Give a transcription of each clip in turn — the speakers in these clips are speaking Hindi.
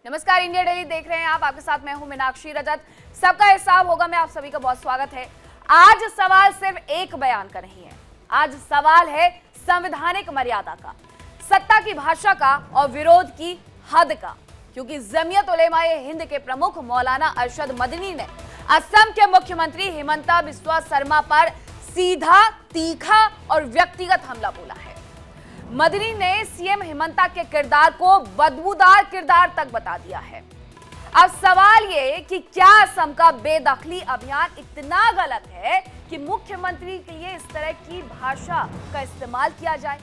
नमस्कार, इंडिया डेली देख रहे हैं आप। आपके साथ मैं हूं मीनाक्षी रजत। सबका हिसाब होगा में आप सभी का बहुत स्वागत है। आज सवाल सिर्फ एक बयान का नहीं है, आज सवाल है संवैधानिक मर्यादा का, सत्ता की भाषा का और विरोध की हद का। क्योंकि जमीयत उलेमाए हिंद के प्रमुख मौलाना अरशद मदनी ने असम के मुख्यमंत्री हिमंता बिस्वा शर्मा पर सीधा, तीखा और व्यक्तिगत हमला बोला है। मदनी ने सीएम हिमंता के किरदार को बदबूदार किरदार तक बता दिया है। अब सवाल ये कि क्या असम का बेदखली अभियान इतना गलत है कि मुख्यमंत्री के लिए इस तरह की भाषा का इस्तेमाल किया जाए?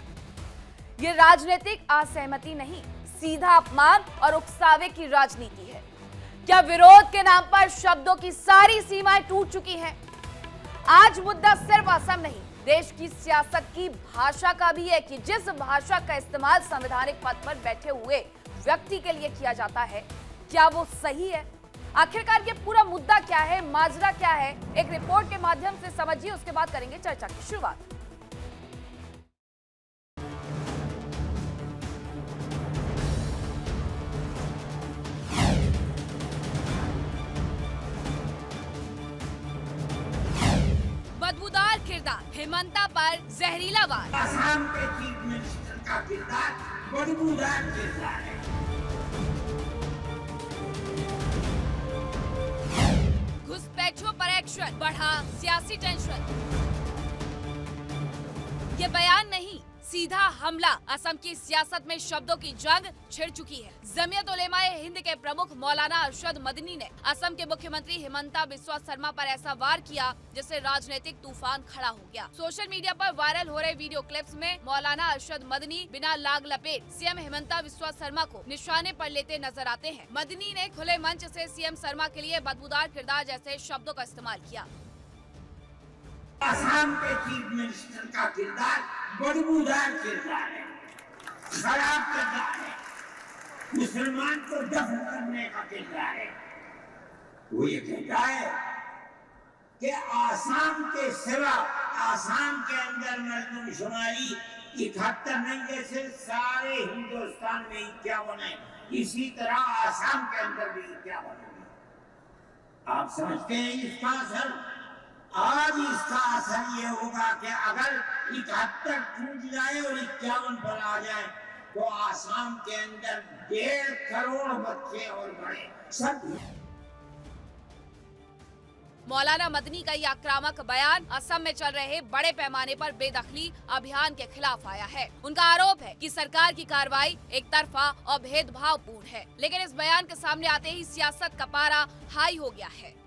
ये राजनीतिक असहमति नहीं, सीधा अपमान और उकसावे की राजनीति है। क्या विरोध के नाम पर शब्दों की सारी सीमाएं टूट चुकी हैं? आज मुद्दा सिर्फ असम नहीं, देश की सियासत की भाषा का भी है कि जिस भाषा का इस्तेमाल संवैधानिक पद पर बैठे हुए व्यक्ति के लिए किया जाता है, क्या वो सही है? आखिरकार ये पूरा मुद्दा क्या है, माजरा क्या है, एक रिपोर्ट के माध्यम से समझिए, उसके बाद करेंगे चर्चा की शुरुआत। बदबूदार किरदार, हिमंता पर जहरीला वार। असम के चीफ मिनिस्टर का किरदार बदबूदार किरदार है। घुसपैठियों पर एक्शन, बढ़ा सियासी टेंशन। ये बयान नहीं, सीधा हमला। असम की सियासत में शब्दों की जंग छिड़ चुकी है। जमीयत उलेमाए हिंद के प्रमुख मौलाना अरशद मदनी ने असम के मुख्यमंत्री हिमंता बिस्वा शर्मा पर ऐसा वार किया जिससे राजनीतिक तूफान खड़ा हो गया। सोशल मीडिया पर वायरल हो रहे वीडियो क्लिप्स में मौलाना अरशद मदनी बिना लाग लपेट सीएम हिमंता बिस्वा शर्मा को निशाने पर लेते नजर आते हैं। मदनी ने खुले मंच से सीएम शर्मा के लिए बदबूदार किरदार जैसे शब्दों का इस्तेमाल किया। असम के चीफ मिनिस्टर का किरदार बदबूदार किरदार है, खराब किरदार है, मुसलमान को दफन करने का किरदार है। वो ये कहता है कि आसाम के सिवा आसाम के अंदर मर्दमशुमारी 71 नहीं, जैसे सारे हिंदुस्तान में 51 है, इसी तरह आसाम के अंदर भी 51 है। आप समझते हैं इसका असर? आज इसका असर ये होगा कि अगर 71 टूट जाए और 51 पर आ जाए तो आसाम के अंदर 1.5 करोड़ बच्चे और बड़े सब। मौलाना मदनी का ये आक्रामक बयान असम में चल रहे बड़े पैमाने पर बेदखली अभियान के खिलाफ आया है। उनका आरोप है कि सरकार की कार्रवाई एक तरफा और भेदभावपूर्ण है। लेकिन इस बयान के सामने आते ही सियासत का पारा हाई हो गया है।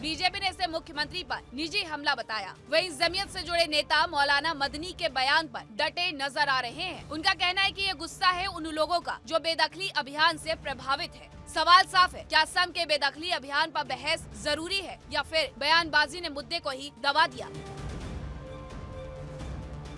बीजेपी ने इसे मुख्यमंत्री पर निजी हमला बताया। वहीं जमीयत से जुड़े नेता मौलाना मदनी के बयान पर डटे नजर आ रहे हैं। उनका कहना है कि ये गुस्सा है उन लोगों का जो बेदखली अभियान से प्रभावित है। सवाल साफ है, क्या असम के बेदखली अभियान पर बहस जरूरी है या फिर बयानबाजी ने मुद्दे को ही दबा दिया?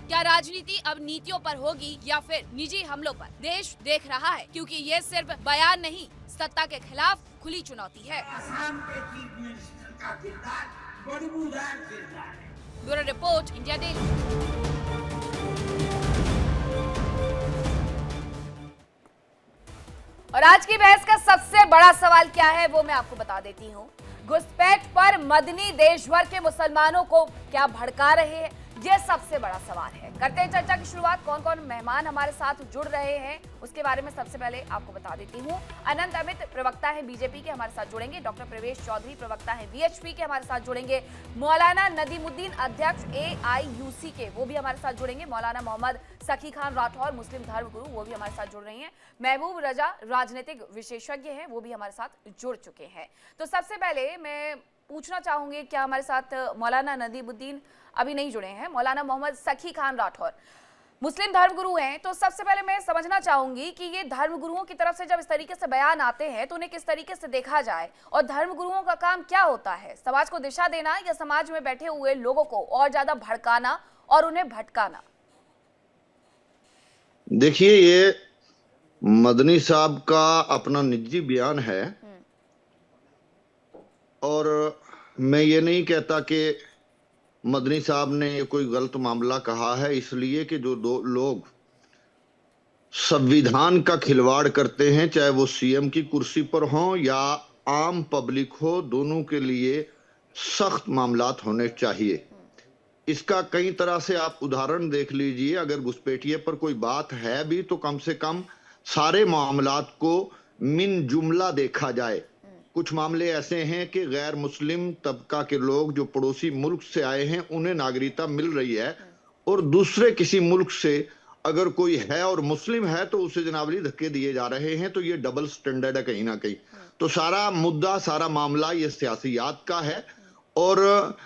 क्या राजनीति अब नीतियों पर होगी या फिर निजी हमलों पर? देश देख रहा है, क्योंकि ये सिर्फ बयान नहीं, सत्ता के खिलाफ खुली चुनौती है। असम के चीफ मिनिस्टर का किरदार बदबूदार किरदार है। Bureau report, India daily. और आज की बहस का सबसे बड़ा सवाल क्या है वो मैं आपको बता देती हूँ। घुसपैठ पर मदनी देश भर के मुसलमानों को क्या भड़का रहे हैं, ये सबसे बड़ा सवाल है। करते हैं चर्चा की शुरुआत। कौन कौन मेहमान हमारे साथ जुड़ रहे हैं उसके बारे में सबसे पहले आपको बता देती हूँ। अनंत अमित प्रवक्ता है बीजेपी के, हमारे साथ जुड़ेंगे। डॉक्टर प्रवेश चौधरी प्रवक्ता है वीएचपी के, हमारे साथ जुड़ेंगे। मौलाना नदीमुद्दीन अध्यक्ष एआईयूसी के, वो भी हमारे साथ जुड़ेंगे। मौलाना मोहम्मद सखी खान राठौर मुस्लिम धर्म गुरु, वो भी हमारे साथ जुड़ रही हैं। महबूब रजा राजनीतिक विशेषज्ञ हैं, वो भी हमारे साथ जुड़ चुके हैं। तो सबसे पहले मैं पूछना चाहूंगी, क्या हमारे साथ मौलाना नदीमुद्दीन अभी नहीं जुड़े हैं? मौलाना मोहम्मद सखी खान राठौर मुस्लिम धर्मगुरु हैं, तो सबसे पहले मैं समझना चाहूंगी कि ये धर्मगुरुओं की तरफ से जब इस तरीके से बयान आते हैं तो उन्हें किस तरीके से देखा जाए, और धर्मगुरुओं का काम क्या होता है? समाज को दिशा देना या समाज में बैठे हुए लोगों को और ज्यादा भड़काना और उन्हें भटकाना? देखिए, ये मदनी साहब का अपना निजी बयान है और मैं ये नहीं कहता कि मदनी साहब ने ये कोई गलत मामला कहा है, इसलिए कि जो दो लोग संविधान का खिलवाड़ करते हैं, चाहे वो सीएम की कुर्सी पर हो या आम पब्लिक हो, दोनों के लिए सख्त मामलात होने चाहिए। इसका कई तरह से आप उदाहरण देख लीजिए। अगर घुसपैठिए पर कोई बात है भी तो कम से कम सारे मामलात को मिन जुमला देखा जाए। कुछ मामले ऐसे हैं कि गैर मुस्लिम तबका के लोग जो पड़ोसी मुल्क से आए हैं उन्हें नागरिकता मिल रही है, और दूसरे किसी मुल्क से अगर कोई है और मुस्लिम है तो उसे जनाबली धक्के दिए जा रहे हैं। तो ये डबल स्टैंडर्ड है कहीं ना कहीं। तो सारा मुद्दा, सारा मामला ये सियासियात का है। और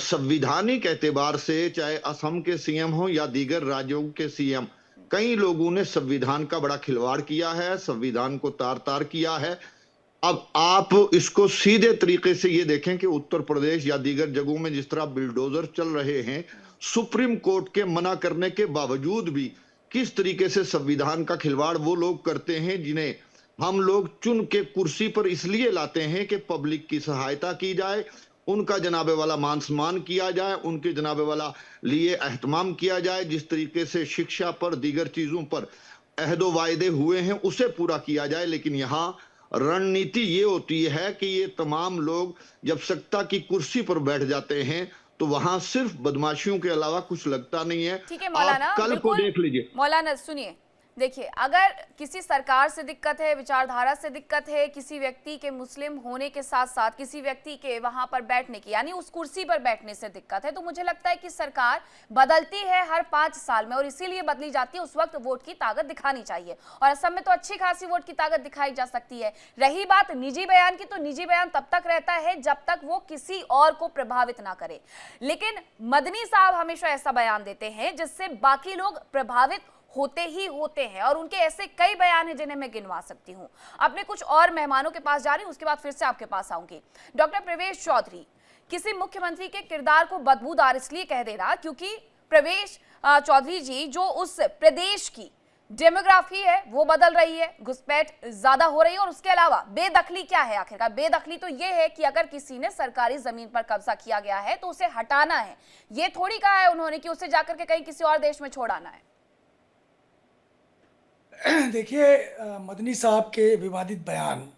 संविधानिक एतबार से चाहे असम के सीएम हो या दीगर राज्यों के सीएम, कई लोगों ने संविधान का बड़ा खिलवाड़ किया है, संविधान को तार तार किया है। अब आप इसको सीधे तरीके से ये देखें कि उत्तर प्रदेश या दीगर जगहों में जिस तरह बिल्डोजर चल रहे हैं, सुप्रीम कोर्ट के मना करने के बावजूद भी किस तरीके से संविधान का खिलवाड़ वो लोग करते हैं जिन्हें हम लोग चुन के कुर्सी पर इसलिए लाते हैं कि पब्लिक की सहायता की जाए, उनका जनाबे वाला मान सम्मान किया जाए, उनके जनाबे वाला लिए एहतमाम किया जाए। जिस तरीके से शिक्षा पर, दीगर चीजों पर अहदो वायदे हुए हैं उसे पूरा किया जाए। लेकिन यहाँ रणनीति ये होती है कि ये तमाम लोग जब सत्ता की कुर्सी पर बैठ जाते हैं तो वहां सिर्फ बदमाशियों के अलावा कुछ लगता नहीं है। ठीक है मौलाना, आप कल को देख लीजिए। मौलाना सुनिए, देखिए, अगर किसी सरकार से दिक्कत है, विचारधारा से दिक्कत है, किसी व्यक्ति के मुस्लिम होने के साथ साथ किसी व्यक्ति के वहां पर बैठने की, यानी उस कुर्सी पर बैठने से दिक्कत है, तो मुझे लगता है कि सरकार बदलती है हर 5 साल में और इसीलिए बदली जाती है। उस वक्त वोट की ताकत दिखानी चाहिए और असम में तो अच्छी खासी वोट की ताकत दिखाई जा सकती है। रही बात निजी बयान की, तो निजी बयान तब तक रहता है जब तक वो किसी और को प्रभावित ना करे। लेकिन मदनी साहब हमेशा ऐसा बयान देते हैं जिससे बाकी लोग प्रभावित होते ही होते हैं, और उनके ऐसे कई बयान हैं जिन्हें मैं गिनवा सकती हूं। अपने कुछ और मेहमानों के पास जा रही हूं, उसके बाद फिर से आपके पास आऊंगी। डॉक्टर प्रवेश चौधरी, किसी मुख्यमंत्री के किरदार को बदबूदार इसलिए कह दे रहा क्योंकि प्रवेश चौधरी जी जो उस प्रदेश की डेमोग्राफी है वो बदल रही है, घुसपैठ ज्यादा हो रही है, और उसके अलावा बेदखली क्या है आखिरकार? बेदखली तो ये है कि अगर किसी ने सरकारी जमीन पर कब्जा किया गया है तो उसे हटाना है। ये थोड़ी कहा है उन्होंने कि उसे जाकर के कहीं किसी और देश में छोड़ आना है। देखिए, मदनी साहब के विवादित बयान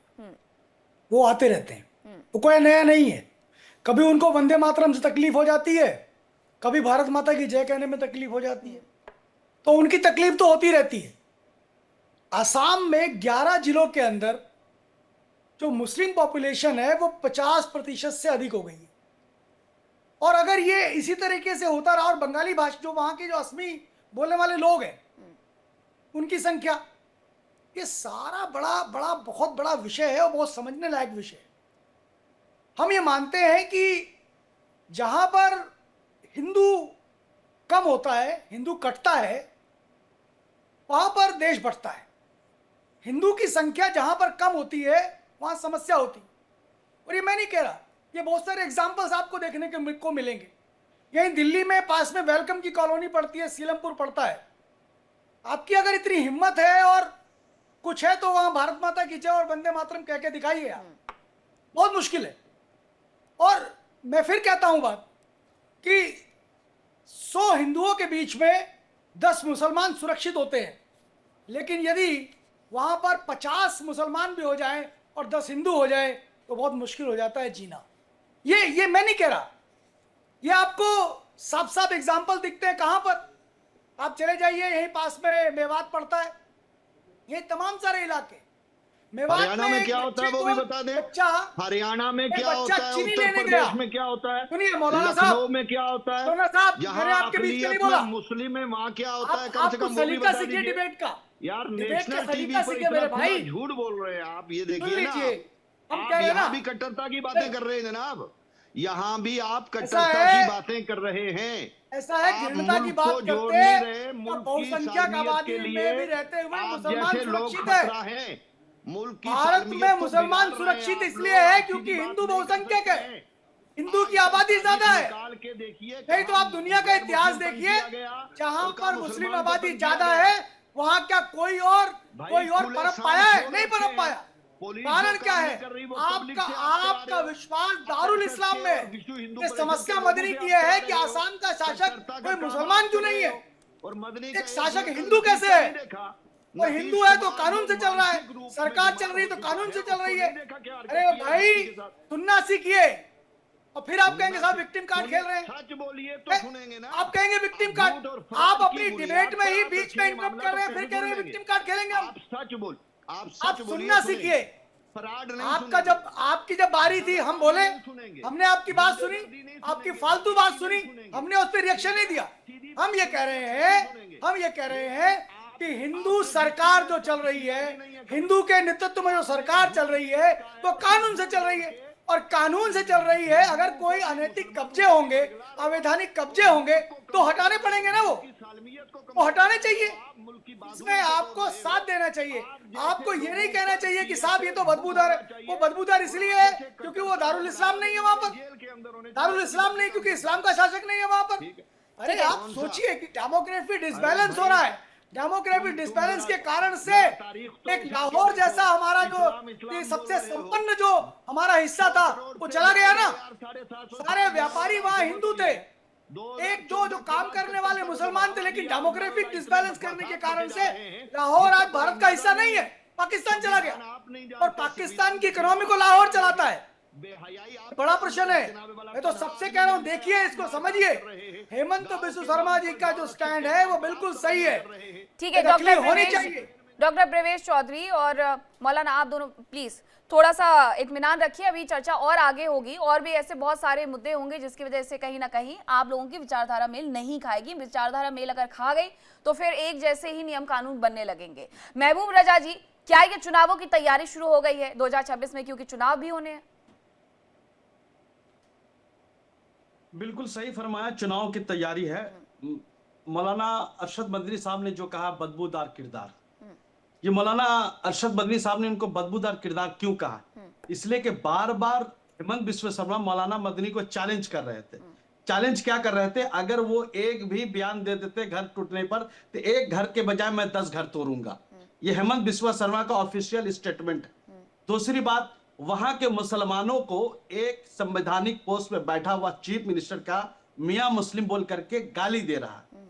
वो आते रहते हैं, वो कोई नया नहीं है। कभी उनको वंदे मातरम से तकलीफ हो जाती है, कभी भारत माता की जय कहने में तकलीफ हो जाती है, तो उनकी तकलीफ तो होती रहती है। आसाम में 11 जिलों के अंदर जो मुस्लिम पॉपुलेशन है वो 50% से अधिक हो गई है। और अगर ये इसी तरीके से होता रहा और बंगाली भाषा जो वहां के जो असमी बोलने वाले लोग हैं उनकी संख्या, ये सारा बड़ा बहुत बड़ा विषय है और बहुत समझने लायक विषय है। हम ये मानते हैं कि जहां पर हिंदू कम होता है, हिंदू कटता है, वहां पर देश बढ़ता है। हिंदू की संख्या जहां पर कम होती है वहां समस्या होती है। और ये मैं नहीं कह रहा, ये बहुत सारे एग्जाम्पल्स आपको देखने को मिलेंगे। यहीं दिल्ली में पास में वेलकम की कॉलोनी पड़ती है, सीलमपुर पड़ता है। आपकी अगर इतनी हिम्मत है और कुछ है तो वहां भारत माता की जय और वंदे मातरम कह के दिखाइए आप। बहुत मुश्किल है। और मैं फिर कहता हूं बात कि 100 हिंदुओं के बीच में 10 मुसलमान सुरक्षित होते हैं, लेकिन यदि वहां पर 50 मुसलमान भी हो जाएं और 10 हिंदू हो जाए तो बहुत मुश्किल हो जाता है जीना। ये मैं नहीं कह रहा, ये आपको साफ साफ एग्जाम्पल दिखते हैं। कहां पर आप चले जाइए, यहीं पास में मेवात पड़ता है, ये तमाम सारे इलाके। मेवात हरियाणा में क्या होता है वो भी बता दें। हरियाणा में क्या होता है, उत्तर प्रदेश में क्या होता है, सुनिए मौलाना साहब, लखनऊ में क्या होता है, मौलाना साहब मैंने आपके बीच में नहीं बोला। मुस्लिम है वहाँ क्या होता है, कम से कम वो भी बता दीजिए। डिबेट का यार नेशनल टीवी पर इतना खुला झूठ बोल रहे हैं आप, ये देखिए ना। आप यहाँ भी कट्टरता की बातें कर रहे हैं जनाब, यहाँ भी आप कट्टरता की बातें कर रहे हैं। ऐसा है, घृणता की बात करते हैं, बहुसंख्यक आबादी में भी रहते हुए मुसलमान सुरक्षित है। भारत में मुसलमान सुरक्षित इसलिए है क्योंकि हिंदू बहुसंख्यक है, हिंदू की आबादी ज्यादा है। नहीं तो आप दुनिया का इतिहास देखिए, जहां पर मुस्लिम आबादी ज्यादा है वहां क्या कोई और परप पाया है? नहीं परप पाया। कारण क्या है? आपका विश्वास दारुल इस्लाम में। ये समस्या मदनी की है कि आसाम का शासक कोई मुसलमान क्यों नहीं है, और मदनी एक शासक हिंदू कैसे है? और हिंदू है तो कानून से चल रहा है, सरकार चल रही है तो कानून से चल रही है। अरे भाई सुनना सीखिए। और फिर आप कहेंगे साहब विक्टिम कार्ड खेल रहे हैं। सच बोलिए तो सुनेंगे ना। आप कहेंगे विक्टिम कार्ड, आप अपनी डिबेट में ही बीच में इंटरप्ट कर रहे हैं, फिर कह रहे हैं विक्टिम कार्ड खेलेंगे हम। आप सच बोल, आप आप सच बोलिए, सुनना सीखिए। फराड नहीं आपका सुनेंगे। आपकी जब बारी थी हम बोले, हमने आपकी बात सुनी, आपकी फालतू बात सुनी, हमने उस पर रिएक्शन नहीं दिया। हम ये कह रहे हैं कि हिंदू सरकार जो चल रही है, हिंदू के नेतृत्व में जो सरकार चल रही है वो कानून से चल रही है, और कानून से चल रही है। अगर कोई अनैतिक कब्जे होंगे, अवैधानिक कब्जे होंगे तो हटाने पड़ेंगे ना, वो हटाने चाहिए। इसमें आपको साथ देना चाहिए। आपको ये नहीं कहना चाहिए कि साहब ये तो बदबूदार है। वो बदबूदार इसलिए है क्योंकि वो दारुल इस्लाम नहीं है वहां पर, दारुल इस्लाम नहीं, क्योंकि इस्लाम का शासक नहीं है वहां पर। अरे आप सोचिए कि डेमोग्राफी डिसबैलेंस हो रहा है। डेमोग्राफी डिसबैलेंस के कारण से एक लाहौर जैसा हमारा जो सबसे संपन्न जो हमारा हिस्सा था वो चला गया ना। सारे व्यापारी वहां हिंदू थे, एक दो जो काम करने वाले मुसलमान थे, लेकिन डेमोग्राफिक डिसबैलेंस करने के कारण से लाहौर आज भारत का हिस्सा नहीं है, पाकिस्तान चला गया। और पाकिस्तान की इकोनॉमी को लाहौर चलाता है। बड़ा प्रश्न है। मैं तो सबसे कह रहा हूं, देखिए इसको समझिए। हेमंत बिस्व शर्मा जी का जो स्टैंड है वो बिल्कुल सही है। ठीक है डॉक्टर प्रवेश चौधरी और मौलाना, आप दोनों प्लीज थोड़ा सा इत्मीनान रखिए। अभी चर्चा और आगे होगी और भी ऐसे बहुत सारे मुद्दे होंगे जिसकी वजह से कहीं ना कहीं आप लोगों की विचारधारा मेल नहीं खाएगी। विचारधारा मेल अगर खा गई तो फिर एक जैसे ही नियम कानून बनने लगेंगे। महबूब रजा जी, क्या ये चुनावों की तैयारी शुरू हो गई है 2026 में, क्योंकि चुनाव भी होने हैं? बिल्कुल सही फरमाया, चुनाव की तैयारी है। मौलाना अरशद मदनी साहब ने जो कहा बदबूदार किरदार, ये मौलाना अरशद मदनी साहब ने उनको बदबूदार किरदार क्यों कहा? इसलिए कि बार बार हेमंत बिस्व शर्मा मौलाना मदनी को चैलेंज कर रहे थे। चैलेंज क्या कर रहे थे? अगर वो एक भी बयान दे देते घर टूटने पर तो एक घर के बजाय मैं 10 घर तोड़ूंगा। ये हेमंत बिस्व शर्मा का ऑफिशियल स्टेटमेंट है। दूसरी बात, वहां के मुसलमानों को एक संवैधानिक पोस्ट पे बैठा हुआ चीफ मिनिस्टर का मियां मुस्लिम बोल करके गाली दे रहा है,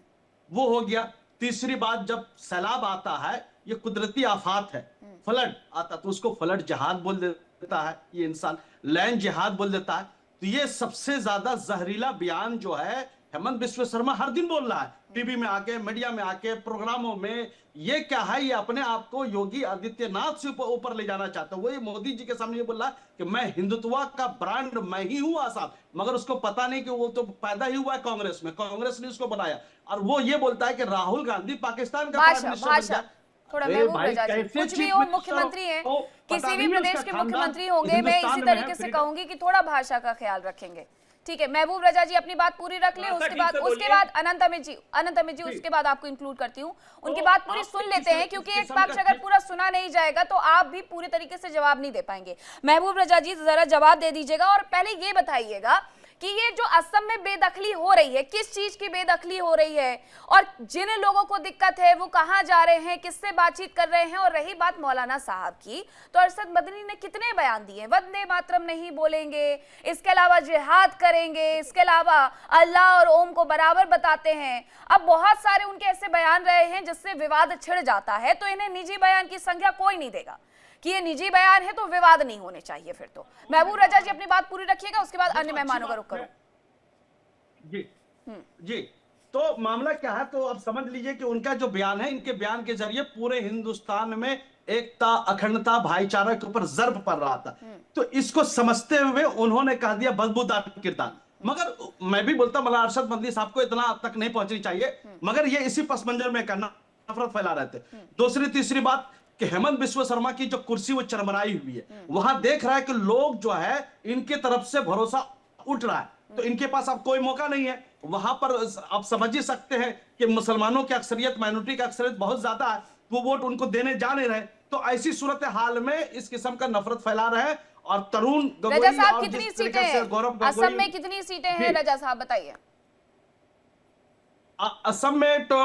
वो हो गया। तीसरी बात, जब सैलाब आता है, ये कुदरती आफात है, फ्लड आता तो उसको फ्लड जिहाद बोल देता है ये इंसान, लैंड जिहाद बोल देता है। तो ये सबसे ज्यादा जहरीला बयान जो है हेमंत बिस्व शर्मा हर दिन बोल रहा है, टीवी में आके, मीडिया में आके, प्रोग्रामों में। ये क्या है? ये अपने आप को योगी आदित्यनाथ से ऊपर ले जाना चाहता है। वो ये मोदी जी के सामने ये बोल रहा है कि मैं हिंदुत्व का ब्रांड मैं ही हूं आसाम, मगर उसको पता नहीं कि वो तो पैदा ही हुआ है कांग्रेस में, कांग्रेस ने उसको बनाया। और वो ये बोलता है कि राहुल गांधी पाकिस्तान का प्राइम मिनिस्टर बन जाए। थोड़ा महबूब रजा जी, कुछ भी हो, मुख्यमंत्री हैं, किसी भी प्रदेश के मुख्यमंत्री होंगे, मैं इसी तरीके से कहूंगी कि थोड़ा भाषा का ख्याल रखेंगे। ठीक है, महबूब रजा जी अपनी बात पूरी रख ले, उसके बाद अनंत अमित जी उसके बाद आपको इंक्लूड करती हूँ। उनकी बात पूरी सुन लेते हैं, क्योंकि एक पक्ष अगर पूरा सुना नहीं जाएगा तो आप भी पूरी तरीके से जवाब नहीं दे पाएंगे। महबूब रजा जी जरा जवाब दे दीजिएगा, और पहले ये बताइएगा कि ये जो असम में बेदखली हो रही है, किस चीज की बेदखली हो रही है, और जिन लोगों को दिक्कत है वो कहां जा रहे हैं, किससे बातचीत कर रहे हैं? और रही बात मौलाना साहब की, तो अरशद मदनी ने कितने बयान दिए, वंदे मातरम नहीं बोलेंगे, इसके अलावा जिहाद करेंगे, इसके अलावा अल्लाह और ओम को बराबर बताते हैं। अब बहुत सारे उनके ऐसे बयान रहे हैं जिससे विवाद छिड़ जाता है, तो इन्हें निजी बयान की संज्ञा कोई नहीं देगा कि ये निजी बयान है, तो विवाद नहीं होने चाहिए फिर तो। महबूब रजा जी अपनी बात पूरी रखिएगा, उसके बाद अन्य मेहमानों का रुख करो। जी, तो मामला क्या है, तो अब समझ लीजिए कि उनका जो बयान है, इनके बयान के जरिए पूरे हिंदुस्तान में एकता, अखंडता, भाईचारा के ऊपर ज़र्ब पड़ रहा था। तो इसको समझते हुए उन्होंने कह दिया बदबूदार किरदार। मगर मैं भी बोलता मौलाना अरशद मदनी साहब को इतना तक नहीं पहुंचनी चाहिए, मगर ये इसी पस मंजर में करना, नफरत फैला रहे थे। दूसरी तीसरी बात कि हेमंत बिस्व शर्मा की जो कुर्सी वो चरमराई हुई है, वहां देख रहा है कि लोग जो है इनके तरफ से भरोसा उठ रहा है, तो इनके पास अब कोई मौका नहीं है। वहां पर आप समझ ही सकते हैं कि मुसलमानों की अक्सरियत, माइनॉरिटी की अक्सरियत बहुत ज्यादा है, वो वोट उनको देने जा नहीं रहे। तो ऐसी सूरत हाल में इस किस्म का नफरत फैला रहे हैं। और तरुण रजा साहब कितनी सीटें हैं असम में, कितनी सीटें हैं रजा साहब बताइए? असम में तो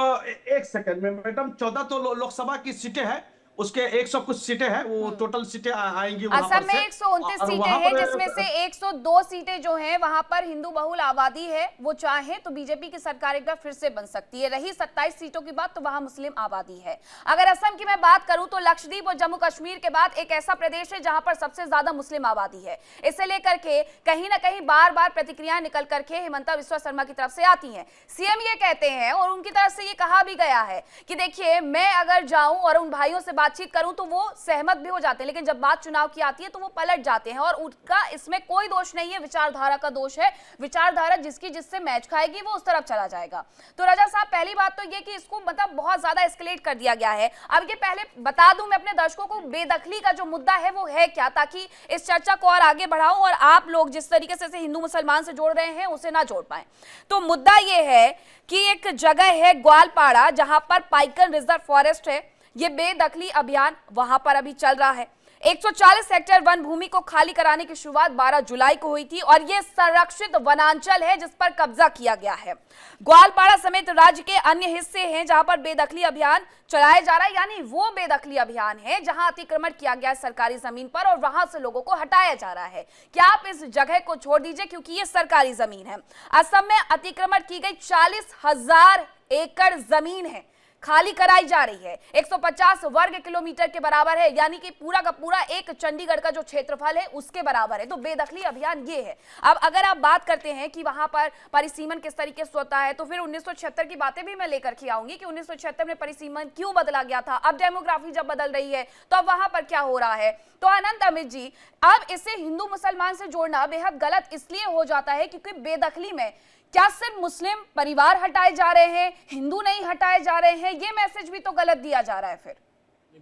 एक सेकंड में मैडम 14 तो लोकसभा की सीटें हैं, उसके 100 कुछ सीटें हैं, वो टोटल सीटें आएंगी वहां असम पर में से। 129 और सीटें वहां हैं, पर जिसमें से 102 सीटें जो हैं वहां पर हिंदू बहुल आबादी है। वो चाहे तो बीजेपी की सरकार एक बार फिर से बन सकती है। रही 27 सीटों की बात, तो वहां मुस्लिम आबादी है। अगर असम की मैं बात करूं तो लक्षद्वीप और जम्मू कश्मीर के बाद एक ऐसा प्रदेश है जहां पर सबसे ज्यादा मुस्लिम आबादी है। इसे लेकर के कहीं ना कहीं बार बार प्रतिक्रियाएं निकल करके हिमंता बिस्वा शर्मा की तरफ से आती हैं। सीएम ये कहते हैं और उनकी तरफ से ये कहा भी गया है कि देखिए, मैं अगर जाऊं और उन भाइयों से बातचीत करूं तो वो सहमत भी हो जाते हैं, लेकिन जब बात चुनाव की आती है तो वो पलट जाते हैं। और उनका इसमें कोई दोष नहीं है, विचारधारा का दोष है। विचारधारा जिसकी जिससे मैच खाएगी वो उस तरफ चला जाएगा। तो रजा साहब, पहली बात तो ये कि इसको मतलब बहुत ज्यादा एस्केलेट कर दिया गया है। अब ये पहले बता दूं मैं अपने दर्शकों को, बेदखली का जो मुद्दा है वो है क्या, ताकि इस चर्चा को और आगे बढ़ाऊं और आप लोग जिस तरीके से हिंदू मुसलमान से जोड़ रहे हैं उसे ना जोड़ पाए। तो मुद्दा ये है कि एक जगह है ग्वालपाड़ा जहां पर पाइकन रिजर्व फॉरेस्ट है। ये बेदखली अभियान वहां पर अभी चल रहा है। 140 हेक्टेयर वन भूमि को खाली कराने की शुरुआत 12 जुलाई को हुई थी और यह संरक्षित वनांचल है जिस पर कब्जा किया गया है। ग्वालपाड़ा समेत राज्य के अन्य हिस्से हैं जहां पर बेदखली अभियान चलाया जा रहा है, यानी वो बेदखली अभियान है जहां अतिक्रमण किया गया है सरकारी जमीन पर और वहां से लोगों को हटाया जा रहा है कि आप इस जगह को छोड़ दीजिए क्योंकि ये सरकारी जमीन है। असम में अतिक्रमण की गई 40,000 एकड़ जमीन है, खाली कराई जा रही है। 150 वर्ग किलोमीटर के बराबर है, यानी कि पूरा का पूरा एक चंडीगढ़ का जो क्षेत्रफल है उसके बराबर है। तो बेदखली अभियान ये है। अब अगर आप बात करते हैं कि वहां पर परिसीमन किस तरीके से होता है, तो फिर 1976 की बातें भी मैं लेकर के आऊंगी कि 1976 में परिसीमन क्यों बदला गया था। अब डेमोग्राफी जब बदल रही है तो अब वहां पर क्या हो रहा है। तो अनंत अमित जी, अब इसे हिंदू मुसलमान से जोड़ना बेहद गलत इसलिए हो जाता है क्योंकि बेदखली में क्या सिर्फ मुस्लिम परिवार हटाए जा रहे हैं, हिंदू नहीं हटाए जा रहे हैं, ये मैसेज भी तो गलत दिया जा रहा है फिर।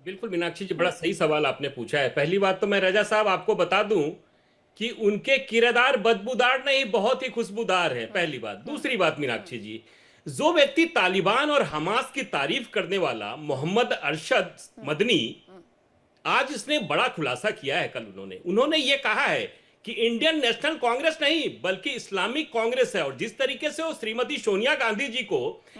बिल्कुल मीनाक्षी जी, बड़ा सही सवाल आपने पूछा है। पहली बात तो मैं रजा साहब आपको बता दूं कि उनके किरदार बदबूदार नहीं, बहुत ही खुशबूदार है, पहली बात। दूसरी बात मीनाक्षी जी, जो व्यक्ति तालिबान और हमास की तारीफ करने वाला मोहम्मद अरशद मदनी, आज इसने बड़ा खुलासा किया है। कल उन्होंने ये कहा है कि इंडियन नेशनल कांग्रेस नहीं बल्कि इस्लामिक कांग्रेस है। और जिस तरीके से वो श्रीमती सोनिया गांधी जी को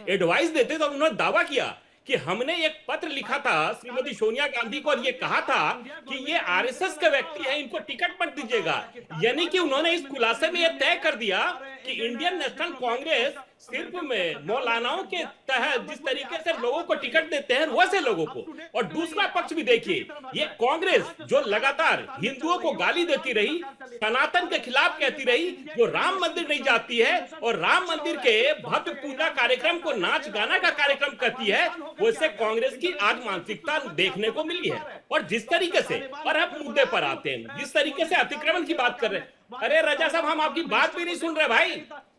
एडवाइस देते तो उन्होंने दावा किया कि हमने एक पत्र लिखा था श्रीमती सोनिया गांधी को और ये कहा था कि ये आरएसएस के व्यक्ति हैं, इनको टिकट मत दीजिएगा। यानी कि उन्होंने इस खुलासे में यह तय कर दिया कि इंडियन नेशनल कांग्रेस सिर्फ में मौलानाओं के तहत जिस तरीके से लोगों को टिकट देते हैं वैसे लोगों को। और दूसरा पक्ष भी देखिए, ये कांग्रेस जो लगातार हिंदुओं को गाली देती रही, सनातन के खिलाफ कहती रही, जो राम मंदिर नहीं जाती है और राम मंदिर के भव्य पूजा कार्यक्रम को नाच गाना का कार्यक्रम कहती है, वैसे कांग्रेस की आज मानसिकता देखने को मिली है। और जिस तरीके से, और अब मुद्दे पर आते हैं, जिस तरीके से अतिक्रमण की बात कर रहे हैं, अरे रजा साहब हम आपकी बात भी नहीं सुन रहे भाई।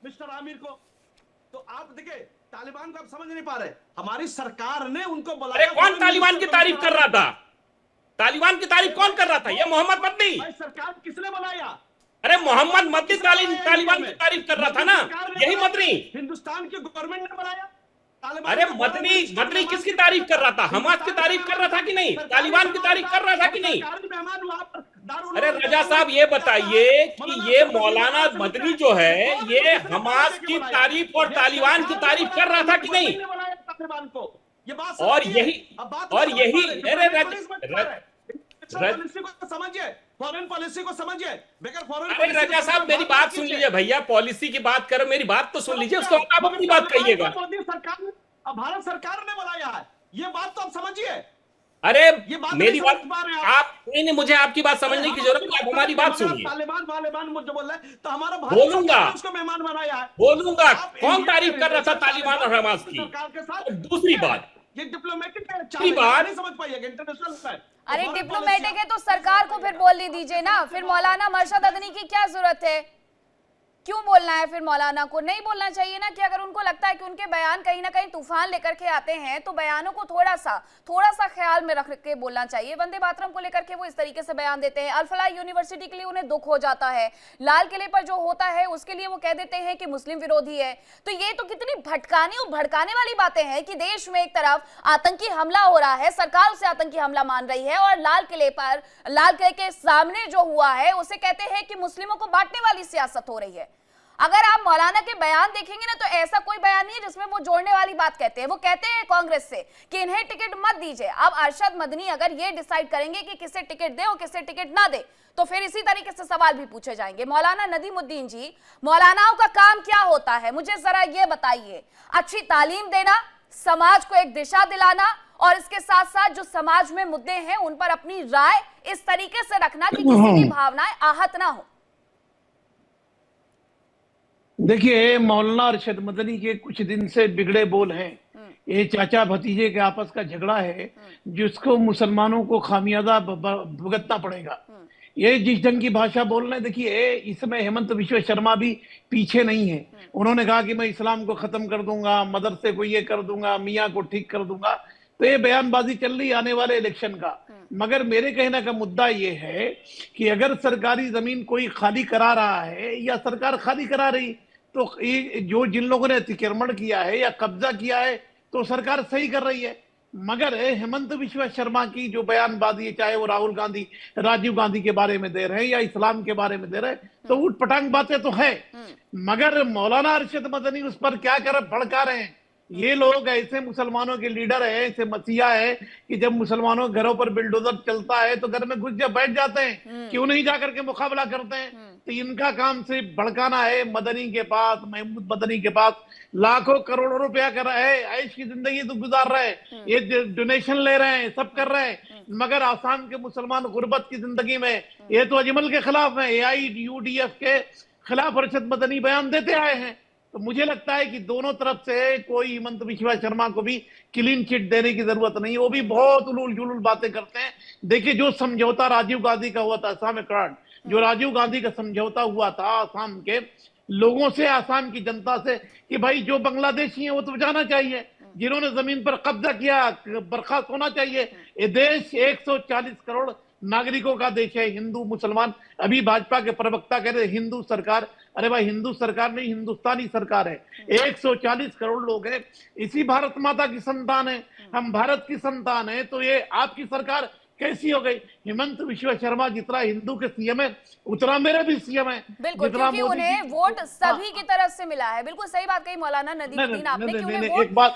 मिस्टर आमिर को तो आप देखिए, तालिबान को आप समझ नहीं पा रहे। हमारी सरकार ने उनको बुलाया। अरे कौन तालिबान की तारीफ कर रहा था? तालिबान की तारीफ कौन कर रहा था? ये मोहम्मद मदनी। सरकार किसने बुलाया? अरे मोहम्मद मदनी तालिबान की तारीफ कर रहा था ना, यही मदनी। हिंदुस्तान की गवर्नमेंट ने बुलाया। अरे मदनी किसकी तारीफ कर रहा था? हमास की तारीफ कर रहा था कि नहीं? तालिबान की तारीफ कर रहा था कि नहीं? अरे रजा साहब ये बताइए कि ये मौलाना मदनी जो है ये हमास की तारीफ और तालिबान की तारीफ कर रहा था कि नहीं? और यही फॉरेन पॉलिसी को समझिए। अरे रजा साहब मेरी बात सुन लीजिए भैया, पॉलिसी की बात करो, मेरी बात तो सुन लीजिए, उसको आप अपनी बात कहिएगा। मोदी सरकार ने, भारत सरकार ने बुलाया है, ये बात तो आप समझिए। अरे मेरी बात आप नहीं, मुझे आपकी बात समझने की जरूरत नहीं, आप हमारी बात सुनिए। तालिबान मुझे बोल रहा है तो हमारा बोलूंगा, उसको मेहमान बनाया है। बोलूंगा कौन तारीफ कर रहा था तालिबान और हमास की। दूसरी बात, ये डिप्लोमेटिक बात नहीं समझ पाइएगा, इंटरनेशनल। अरे डिप्लोमेटिक है तो सरकार को फिर बोलने दीजिए ना। फिर मौलाना मरशद अदनी की क्या जरूरत है? क्यों बोलना है फिर मौलाना को? नहीं बोलना चाहिए ना कि अगर उनको लगता है कि उनके बयान कहीं ना कहीं तूफान लेकर के आते हैं तो बयानों को थोड़ा सा ख्याल में रख के बोलना चाहिए। वंदे मातरम को लेकर के वो इस तरीके से बयान देते हैं, अल-फलाह यूनिवर्सिटी के लिए उन्हें दुख हो जाता है, लाल किले पर जो होता है उसके लिए वो कह देते हैं कि मुस्लिम विरोधी है। तो ये तो कितनी भटकाने और भड़काने वाली बातें हैं कि देश में एक तरफ आतंकी हमला हो रहा है, सरकार उसे आतंकी हमला मान रही है, और लाल किले के सामने जो हुआ है उसे कहते हैं कि मुस्लिमों को बांटने वाली सियासत हो रही है। अगर आप मौलाना के बयान देखेंगे ना, तो ऐसा कोई बयान नहीं है जिसमें वो जोड़ने वाली बात कहते हैं। वो कहते हैं कांग्रेस से कि इन्हें टिकट मत दीजिए। अब अरशद मदनी अगर ये डिसाइड करेंगे कि किसे टिकट दे और किसे टिकट ना दे, तो फिर इसी तरीके से सवाल भी पूछे जाएंगे। मौलाना नदीमुद्दीन जी, मौलानाओं का काम क्या होता है, मुझे जरा ये बताइए। अच्छी तालीम देना, समाज को एक दिशा दिलाना, और इसके साथ साथ जो समाज में मुद्दे हैं उन पर अपनी राय इस तरीके से रखना कि किसी की भावनाएं आहत ना हो। देखिए, मौलाना अरशद मदनी के कुछ दिन से बिगड़े बोल हैं। ये चाचा भतीजे के आपस का झगड़ा है जिसको मुसलमानों को खामियाजा भुगतना पड़ेगा। ये जिस ढंग की भाषा बोल रहे हैं, देखिए इसमें हेमंत विश्व शर्मा भी पीछे नहीं है। उन्होंने कहा कि मैं इस्लाम को खत्म कर दूंगा, मदरसे को ये कर दूंगा, मियाँ को ठीक कर दूंगा। तो ये बयानबाजी चल रही आने वाले इलेक्शन का। मगर मेरे कहने का मुद्दा ये है कि अगर सरकारी जमीन कोई खाली करा रहा है या सरकार खाली करा रही, तो ये जो जिन लोगों ने अतिक्रमण किया है या कब्जा किया है तो सरकार सही कर रही है। मगर हेमंत विश्व शर्मा की जो बयानबाजी है, चाहे वो राहुल गांधी, राजीव गांधी के बारे में दे रहे हैं या इस्लाम के बारे में दे रहे हैं, तो उठ पटांग बातें तो है। मगर मौलाना अरशद मदनी उस पर क्या कर भड़का रहे हैं। ये लोग ऐसे मुसलमानों के लीडर हैं, ऐसे मसीहा है कि जब मुसलमानों के घरों पर बिल्डोजर चलता है तो घर में घुस जब बैठ जाते हैं, क्यों नहीं जाकर के मुकाबला करते हैं। तो इनका काम सिर्फ भड़काना है। मदनी के पास, महमूद मदनी के पास लाखों करोड़ों रुपया कर रहे हैं, ऐश की जिंदगी तो गुजार रहे हैं, ये डोनेशन ले रहे हैं, सब कर रहे हैं। मगर आसाम के मुसलमान गुर्बत की जिंदगी में ये तो अजमल के खिलाफ है, AIUDF के खिलाफ अरशद मदनी बयान देते आए हैं। तो मुझे लगता है कि दोनों तरफ से कोई हेमंत विश्व शर्मा को भी क्लीन चिट देने की जरूरत नहीं है। वो भी बहुत उलूल जुलूल बातें करते हैं। देखिए, जो समझौता राजीव गांधी का हुआ था असम एक्कॉर्ड, जो राजीव गांधी का समझौता हुआ था आसाम के लोगों से, आसाम की जनता से, कि भाई जो बांग्लादेशी है वो तो जाना चाहिए, जिन्होंने जमीन पर कब्जा किया बर्खास्त होना चाहिए। ये देश 140 करोड़ नागरिकों का देश है, हिंदू मुसलमान। अभी भाजपा के प्रवक्ता कह रहे हिंदू सरकार, अरे भाई हिंदू सरकार नहीं, हिंदुस्तानी सरकार है। 140 करोड़ लोग हैं, इसी भारत माता की संतान है, हम भारत की संतान है। तो ये आपकी सरकार कैसी हो गई? हेमंत विश्व शर्मा जितना हिंदू के सीएम है उतना मेरे भी सीएम है। बिल्कुल, क्योंकि उन्हें वोट सभी की तरफ से मिला है। बिल्कुल सही बात कही मौलाना नदीमुद्दीन आपने।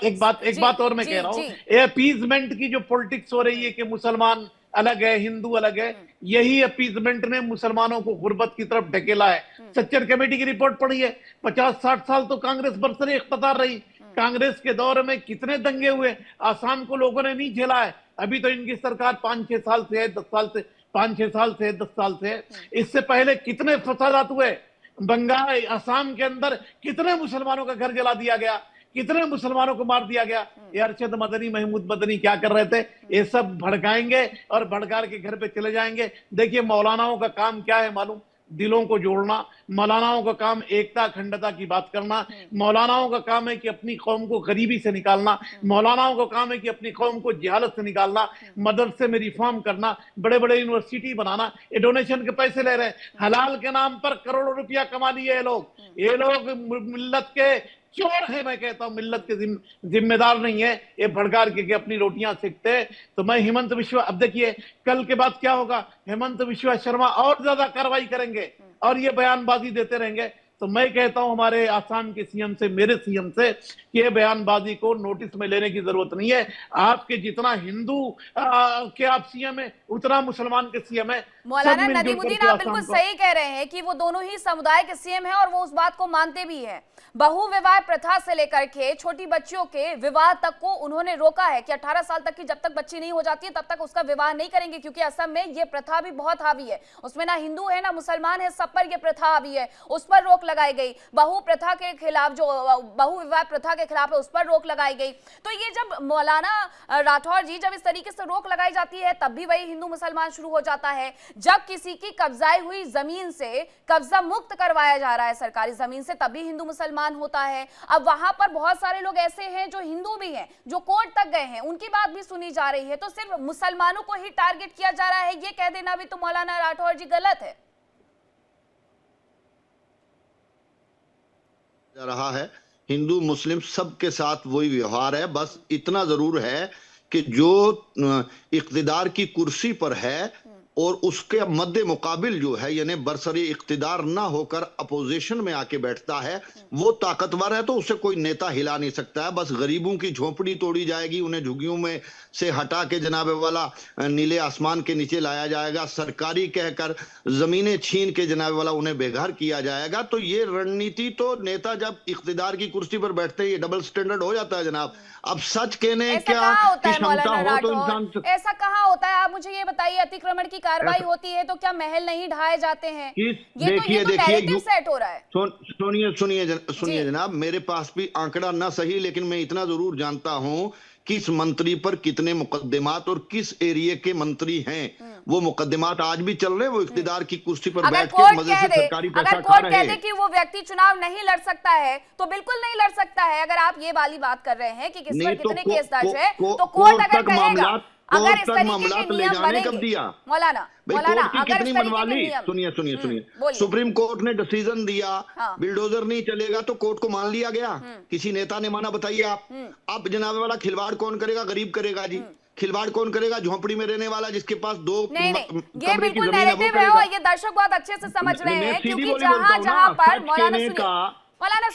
एक बात और मैं कह रहा हूँ, अपीजमेंट की जो पॉलिटिक्स हो रही है कि मुसलमान अलग है, हिंदू अलग है, यही अपीजमेंट ने मुसलमानों को गुर्बत की तरफ ढकेला है। सच्चर कमेटी की रिपोर्ट पढ़ी है, 50-60 साल तो कांग्रेस बरसरे इख्तियार रही। कांग्रेस के दौर में कितने दंगे हुए, आसाम को लोगों ने नहीं झेला है। अभी तो इनकी सरकार 5-6 साल से है, 10 साल से, 5-6 साल से, 10 साल से। इससे पहले कितने फसादात हुए बंगाल, आसाम के अंदर कितने मुसलमानों का घर जला दिया गया, कितने मुसलमानों को मार दिया गया। ये अरशद मदनी, महमूद मदनी क्या कर रहे थे? ये सब भड़काएंगे और भड़का के घर पे चले जाएंगे। देखिए, मौलानाओं का काम क्या है मालूम? दिलों को जोड़ना। मौलानाओं का काम एकता अखंडता की बात करना। मौलानाओं का काम है कि अपनी कौम को गरीबी से निकालना। मौलानाओं का काम है कि अपनी कौम को जहालत से निकालना, मदरसे में रिफॉर्म करना, बड़े बड़े यूनिवर्सिटी बनाना। ये डोनेशन के पैसे ले रहे हैं, हलाल के नाम पर करोड़ों रुपया कमा लिए ये लोग मिल्लत के चोर है। मैं कहता हूं मिल्लत के जिम्मेदार नहीं है, ये भड़कार के अपनी रोटियां सेकते हैं। तो मैं हेमंत विश्व, अब देखिए कल के बाद क्या होगा, हेमंत विश्व शर्मा और ज्यादा कार्रवाई करेंगे और ये बयानबाजी देते रहेंगे। तो मैं कहता हूं हमारे आसाम के सीएम से, मेरे सीएम से, कि ये बयानबाजी को नोटिस में लेने की जरूरत नहीं है। आपके जितना हिंदू के आप सीएम है उतना मुसलमान के सीएम है। मौलाना नदीमुद्दीन, आप बिल्कुल सही कह रहे हैं कि वो दोनों ही समुदाय के सीएम हैं और वो उस बात को मानते भी हैं। बहु विवाह प्रथा से लेकर के छोटी बच्चियों के विवाह तक को उन्होंने रोका है कि 18 साल तक की जब तक बच्ची नहीं हो जाती है तब तक उसका विवाह नहीं करेंगे, क्योंकि असम में ये प्रथा भी बहुत हावी है। उसमें ना हिंदू है ना मुसलमान है, सब पर यह प्रथा हावी है, उस पर रोक लगाई गई। बहु प्रथा के खिलाफ, जो बहु विवाह प्रथा के खिलाफ है, उस पर रोक लगाई गई। तो ये जब मौलाना राठौर जी, जब इस तरीके से रोक लगाई जाती है तब भी वही हिंदू मुसलमान शुरू हो जाता है। जब किसी की कब्जाई हुई जमीन से कब्जा मुक्त करवाया जा रहा है सरकारी जमीन से, तब भी हिंदू मुसलमान होता है। अब वहां पर बहुत सारे लोग ऐसे हैं जो हिंदू भी हैं, जो कोर्ट तक गए हैं, उनकी बात भी सुनी जा रही है। तो सिर्फ मुसलमानों को ही टारगेट किया जा रहा है, ये कह देना भी तो मौलाना राठौर जी गलत है। जा रहा है हिंदू मुस्लिम सबके साथ वही व्यवहार है। बस इतना जरूर है कि जो इख्तिदार की कुर्सी पर है और उसके मद्दे मुकाबिल जो है यानी बरसरी इख्तिदार ना होकर अपोजिशन में आके बैठता है, वो ताकतवर है, तो उसे कोई नेता हिला नहीं सकता है। बस गरीबों की झोंपड़ी तोड़ी जाएगी, उन्हें झुग्गियों में से हटा के जनाब वाला नीले आसमान के नीचे लाया जाएगा, सरकारी कहकर जमीनें छीन के जनाब वाला उन्हें बेघर किया जाएगा। तो ये रणनीति तो नेता जब इख्तिदार की कुर्सी पर बैठते हैं ये डबल स्टैंडर्ड हो जाता है जनाब। अब सच कहने ऐसा क्या कहाँ होता की है क्षमता मौलाना हो तो राठौर? इंसान ऐसा कहाँ होता है? आप मुझे ये बताइए, अतिक्रमण की कार्रवाई होती है तो क्या महल नहीं ढाए जाते हैं? ये तो नैरेटिव सेट हो रहा है। सुनिए जनाब, मेरे पास भी आंकड़ा ना सही, लेकिन मैं इतना जरूर जानता हूं किस मंत्री पर कितने मुकदमात और किस एरिया के मंत्री हैं। वो मुकदमात आज भी चल रहे हैं, वो इख्तिदार की कुर्सी पर बैठ के मजे से सरकारी पैसा खा कोर्ट रहे कह दे हैं। कि वो व्यक्ति चुनाव नहीं लड़ सकता है तो बिल्कुल नहीं लड़ सकता है। अगर आप ये वाली बात कर रहे हैं कि किस पर कितने केस दर्ज है, तो कोर्ट अगर कहेगा, अगर इस तरीके के नियम बनेंगे, मौलाना अगर इस तरीके के नियम, सुनिए, सुप्रीम कोर्ट ने डिसीजन दिया बिल्डोजर नहीं चलेगा तो कोर्ट को मान लिया गया। किसी नेता ने माना? बताइए आप। अब जनाब वाला खिलवाड़ कौन करेगा? गरीब करेगा जी। खिलवाड़ कौन करेगा? झोंपड़ी में रहने वाला जिसके पास 2 नहीं, ये कमरे की बिल्कुल जमीन है वो नैरेटिव है करेगा। और ये दर्शक बहुत अच्छे से समझ रहे हैं, सीधी क्योंकि बोली बोलता हूं जहां ना, पर सच मौलाना कहने का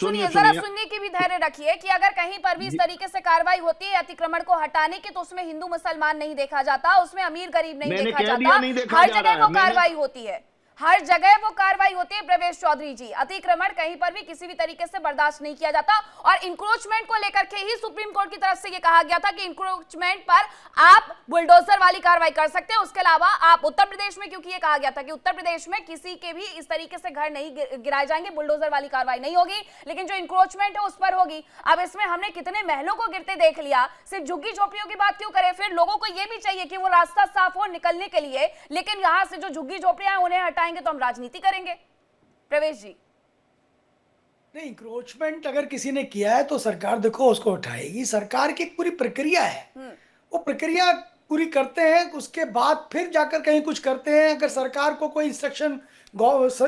सुनिए जरा, सुनने की भी धैर्य रखिए कि अगर कहीं पर भी इस तरीके से कार्रवाई होती है अतिक्रमण को हटाने की, तो उसमें हिंदू मुसलमान नहीं देखा जाता, उसमें अमीर गरीब नहीं देखा जाता, हर जगह वो कार्रवाई होती है, हर जगह वो कार्रवाई होती है। प्रवेश चौधरी जी, अतिक्रमण कहीं पर भी किसी भी तरीके से बर्दाश्त नहीं किया जाता और इंक्रोचमेंट को लेकर के ही सुप्रीम कोर्ट की तरफ से ये कहा गया था कि इंक्रोचमेंट पर आप बुलडोजर वाली कार्रवाई कर सकते हैं। उसके अलावा आप उत्तर प्रदेश में, क्योंकि ये कहा गया था कि उत्तर प्रदेश में किसी के भी इस तरीके से घर नहीं गिराए जाएंगे, बुलडोजर वाली कार्रवाई नहीं होगी, लेकिन जो इंक्रोचमेंट है उस पर होगी। अब इसमें हमने कितने महलों को गिरते देख लिया, सिर्फ झुग्गी झोपड़ियों की बात क्यों करें? फिर लोगों को यह भी चाहिए कि वो रास्ता साफ हो निकलने के लिए, लेकिन यहां से जो झुग्गी झोपड़ियां हैं उन्हें हटाएंगे तो हम राजनीति करेंगे। प्रवेश जी, नहीं, इंक्रोचमेंट अगर किसी ने किया है तो सरकार देखो उसको उठाएगी। सरकार की एक पूरी प्रक्रिया है, वो प्रक्रिया पूरी करते हैं, उसके बाद फिर जाकर कहीं कुछ करते हैं। अगर सरकार को कोई इंस्ट्रक्शन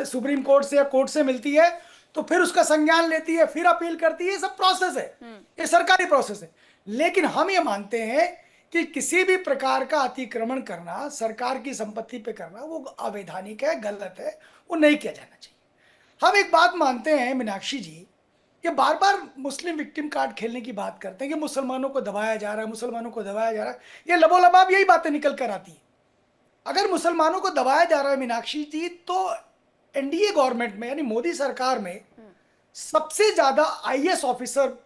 सुप्रीम कोर्ट से या कोर्ट से मिलती है तो फिर उसका संज्ञान लेती है, फिर अपील करती है। सब प्रोसेस है, ये सरकारी प्रोसेस है। लेकिन हम ये मानते हैं कि किसी भी प्रकार का अतिक्रमण करना, सरकार की संपत्ति पे करना, वो अवैधानिक है, गलत है, वो नहीं किया जाना चाहिए। हम एक बात मानते हैं मीनाक्षी जी, कि बार बार मुस्लिम विक्टिम कार्ड खेलने की बात करते हैं कि मुसलमानों को दबाया जा रहा है, मुसलमानों को दबाया जा रहा है। ये लबोलबाब यही बातें निकल कर आती है। अगर मुसलमानों को दबाया जा रहा है मीनाक्षी जी, तो एनडीए गवर्नमेंट में यानी मोदी सरकार में सबसे ज्यादा आईएएस ऑफिसर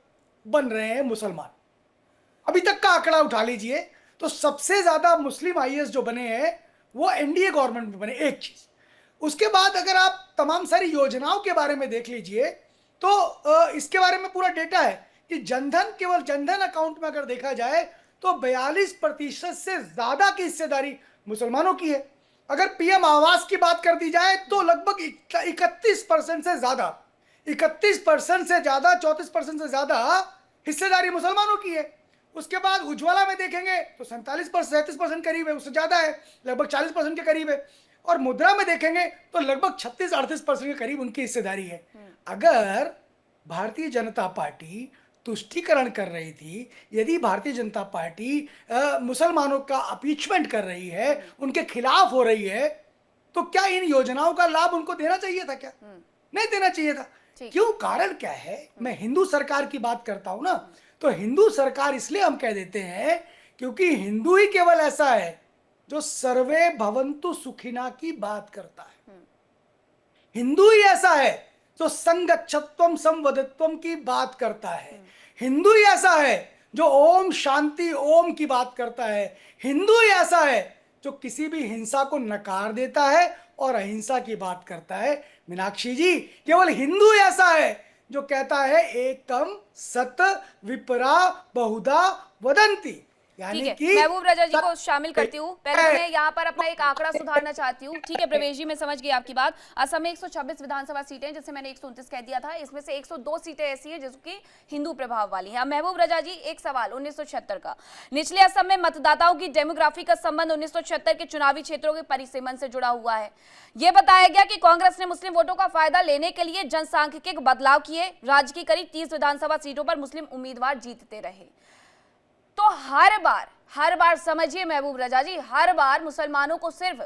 बन रहे हैं मुसलमान। अभी तक का आंकड़ा उठा लीजिए तो सबसे ज्यादा मुस्लिम आईएएस जो बने हैं वो एनडीए गवर्नमेंट में बने। एक चीज, उसके बाद अगर आप तमाम सारी योजनाओं के बारे में देख लीजिए तो इसके बारे में पूरा डेटा है कि जनधन, केवल जनधन अकाउंट में अगर देखा जाए तो 42% से ज्यादा की हिस्सेदारी मुसलमानों की है। अगर पीएम आवास की बात कर दी जाए तो लगभग 31% से ज्यादा, 31% से ज्यादा, 34% से ज्यादा हिस्सेदारी मुसलमानों की है। उसके बाद उज्ज्वला में देखेंगे तो 37% करीब है, उससे ज्यादा है, लगभग 40% के करीब है। और मुद्रा में देखेंगे तो लगभग 36-38% के करीब उनकी हिस्सेदारी है। अगर भारतीय जनता पार्टी तुष्टीकरण कर रही थी, यदि भारतीय जनता पार्टी मुसलमानों का अपीचमेंट कर रही है, उनके खिलाफ हो रही है, तो क्या इन योजनाओं का लाभ उनको देना चाहिए था? क्या नहीं देना चाहिए था? क्यों? कारण क्या है? मैं हिंदू सरकार की बात करता हूं ना, तो हिंदू सरकार इसलिए हम कह देते हैं क्योंकि हिंदू ही केवल ऐसा है जो सर्वे भवन्तु सुखिना की बात करता है। हिंदू ही ऐसा है जो संगच्छत्वम संवदत्वम की बात करता है। हिंदू ही ऐसा है जो ओम शांति ओम की बात करता है। हिंदू ही ऐसा है जो किसी भी हिंसा को नकार देता है और अहिंसा की बात करता है। मीनाक्षी जी, केवल हिंदू ही ऐसा है जो कहता है एकम सत विपरा बहुधा वदंती, यानी कि महबूब रजा जी को शामिल करती हूँ। पहले मैं यहाँ पर अपना एक आंकड़ा सुधारना चाहती हूँ। ठीक है प्रवेश जी, मैं समझ गई आपकी बात। असम में 126 विधानसभा सीटें, जैसे मैंने 129 कह दिया था, इसमें से 102 सीटें ऐसी हैं जिसकी हिंदू प्रभाव वाली हैं। महबूब रजा जी, एक सवाल 1976 का, निचले असम में मतदाताओं की डेमोग्राफी का संबंध 1976 के चुनावी क्षेत्रों के परिसीमन से जुड़ा हुआ है। यह बताया गया कि कांग्रेस ने मुस्लिम वोटों का फायदा लेने के लिए जनसांख्यिकीय बदलाव किए। राज्य की करीब 30 विधानसभा सीटों पर मुस्लिम उम्मीदवार जीतते रहे। तो हर बार समझिए महबूब रजा जी, हर बार मुसलमानों को सिर्फ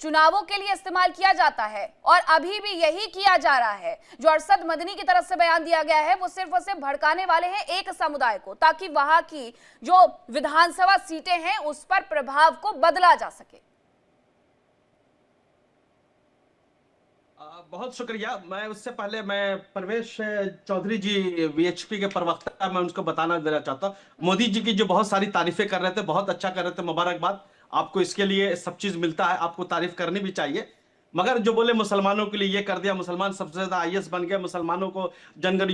चुनावों के लिए इस्तेमाल किया जाता है और अभी भी यही किया जा रहा है। जो अरशद मदनी की तरफ से बयान दिया गया है वो सिर्फ और सिर्फ भड़काने वाले हैं एक समुदाय को, ताकि वहां की जो विधानसभा सीटें हैं उस पर प्रभाव को बदला जा सके। बहुत शुक्रिया। मैं उससे पहले मैं परवेश चौधरी जी वीएचपी के प्रवक्ता, मैं उनको बताना देना चाहता हूँ, मोदी जी की जो बहुत सारी तारीफें कर रहे थे, बहुत अच्छा कर रहे थे, मुबारकबाद आपको, इसके लिए सब चीज मिलता है, आपको तारीफ करनी भी चाहिए। मगर जो बोले मुसलमानों के लिए ये कर दिया, मुसलमान सबसे ज्यादा आईएएस बन गए, मुसलमानों को जनगण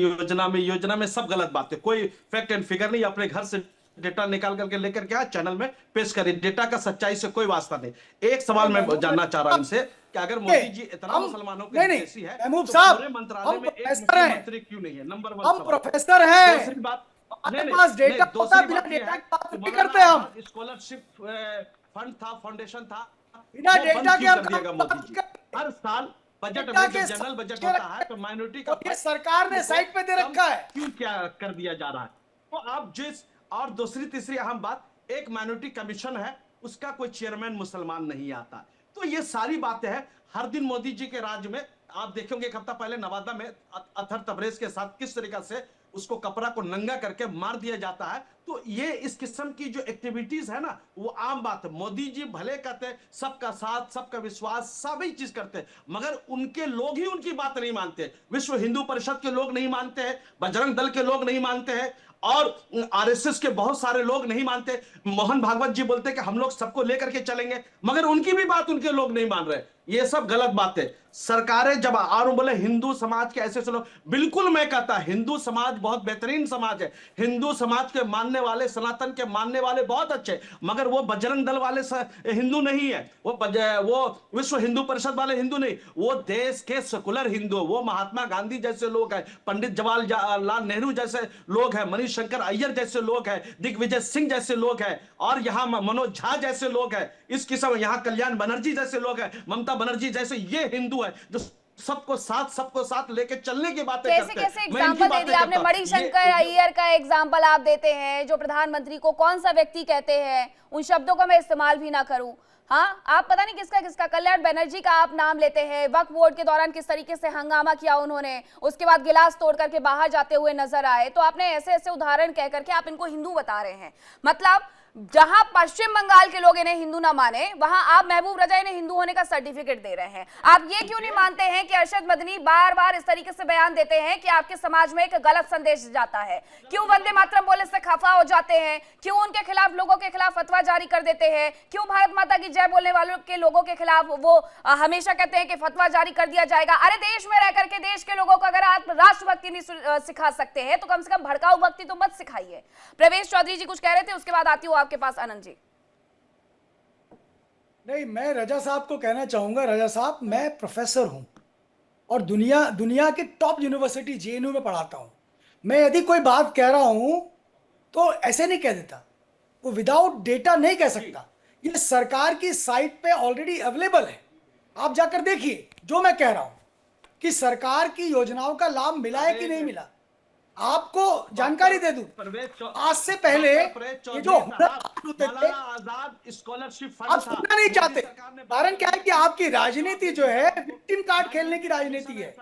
योजना में सब गलत बात है। कोई फैक्ट एंड फिगर नहीं, अपने घर से डेटा निकाल करके लेकर के चैनल में पेश करिए, डेटा का सच्चाई से कोई वास्ता नहीं। एक सवाल मैं जानना चाह रहा हूं इनसे कि अगर मोदी जी इतना मुसलमानों के हितैषी है, महबूब तो साहब, पूरे मंत्रालय में एक प्रोफेसर हैं, मुख्यमंत्री क्यों नहीं है? नंबर 1 हम प्रोफेसर हैं, दूसरी बात, हमारे पास डेटा होता है, बिना डेटा की बात नहीं करते हम। स्कॉलरशिप फंड था, फाउंडेशन था, बिना वो डेटा बंद के क्यों हम कर दिएगा काम मोदी नहीं जी? करते। हर साल बजट डेटा में के जब जनरल बजट साथ होता है तो माइनॉरिटी का और ये सरकार ने साइड पे दे रखा है, क्यों क्या कर दिया जा रहा है? तो आप जिस, और दूसरी तीसरी अहम बात, एक माइनॉरिटी कमीशन है, उसका कोई चेयरमैन मुसलमान नहीं आता। तो ये सारी बातें हैं। हर दिन मोदी जी के राज्य में आप देखेंगे, एक हफ्ता पहले नवादा में अथर तबरेज के साथ किस तरीका से उसको कपड़ा को नंगा करके मार दिया जाता है। तो ये इस किस्म की जो एक्टिविटीज है ना, वो आम बात है। मोदी जी भले कहते हैं सबका साथ, सबका विश्वास, सभी चीज करते हैं, मगर उनके लोग ही उनकी बात नहीं मानते। विश्व हिंदू परिषद के लोग नहीं मानते हैं, बजरंग दल के लोग नहीं मानते हैं, और आरएसएस के बहुत सारे लोग नहीं मानते। मोहन भागवत जी बोलते हैं कि हम लोग सबको लेकर के चलेंगे, मगर उनकी भी बात उनके लोग नहीं मान रहे। ये सब गलत बात है। सरकारें जब और बोले हिंदू समाज के ऐसे लोग, बिल्कुल मैं कहता हिंदू समाज बहुत बेहतरीन समाज है, हिंदू समाज के मानने वाले, सनातन के मानने वाले बहुत अच्छे, मगर वो बजरंग दल वाले हिंदू नहीं है, वो विश्व हिंदू परिषद वाले हिंदू नहीं, वो देश के सेकुलर हिंदू, वो महात्मा गांधी जैसे लोग हैं, पंडित जवाहरलाल नेहरू जैसे लोग हैं, मनीष शंकर अय्यर जैसे लोग हैं, दिग्विजय सिंह जैसे लोग हैं, और यहाँ मनोज झा जैसे लोग हैं, इस किस्म यहाँ कल्याण बनर्जी जैसे लोग हैं, ममता बनर्जी जैसे, ये हिंदू है जो सबको साथ लेके चलने की बातें करते हैं। कैसे एग्जांपल दे दिया आपने, मणिशंकर अय्यर का एग्जांपल आप देते हैं, जो प्रधानमंत्री को कौन सा व्यक्ति कहते हैं, उन शब्दों का मैं इस्तेमाल भी ना करूं। हाँ, आप पता नहीं किसका कल्याण बनर्जी का आप नाम लेते हैं। वक्फ बोर्ड के दौरान किस तरीके से हंगामा किया उन्होंने, उसके बाद गिलास तोड़ करके बाहर जाते हुए नजर आए। तो आपने ऐसे ऐसे उदाहरण कह करके आप इनको हिंदू बता रहे हैं। मतलब जहां पश्चिम बंगाल के लोग इन्हें हिंदू ना माने, वहां आप महबूब रजा इन्हें हिंदू होने का सर्टिफिकेट दे रहे हैं। आप ये क्यों नहीं मानते हैं कि अरशद मदनी बार बार इस तरीके से बयान देते हैं कि आपके समाज में एक गलत संदेश जाता है? क्यों वंदे मातरम बोले से खफा हो जाते हैं? क्यों उनके खिलाफ, लोगों के खिलाफ फतवा जारी कर देते हैं? क्यों भारत माता की जय बोलने वालों के लोगों के खिलाफ वो हमेशा कहते हैं कि फतवा जारी कर दिया जाएगा? अरे देश में रह करके देश के लोगों को अगर आप राष्ट्रभक्ति नहीं सिखा सकते हैं तो कम से कम भड़काऊ भक्ति तो मत सिखाइए। प्रवेश चौधरी जी कुछ कह रहे थे, उसके बाद आती हूँ आपके पास आनंद जी। नहीं, मैं रजा साहब को कहना चाहूंगा, रजा साहब मैं प्रोफेसर हूं और दुनिया के टॉप यूनिवर्सिटी जेएनयू में पढ़ाता हूं। मैं यदि कोई बात कह रहा हूं तो ऐसे नहीं कह देता, वो विदाउट डेटा नहीं कह सकता। ये सरकार की साइट पे ऑलरेडी अवेलेबल है, आप जाकर देखिए। जो मैं कह रहा हूं कि सरकार की योजनाओं का लाभ मिला है कि नहीं मिला, आपको जानकारी दे दूं। आज से पहले ये जो होते थे, आप सुनना नहीं चाहते। कारण क्या है कि आपकी राजनीति जो है विक्टिम कार्ड खेलने की राजनीति है।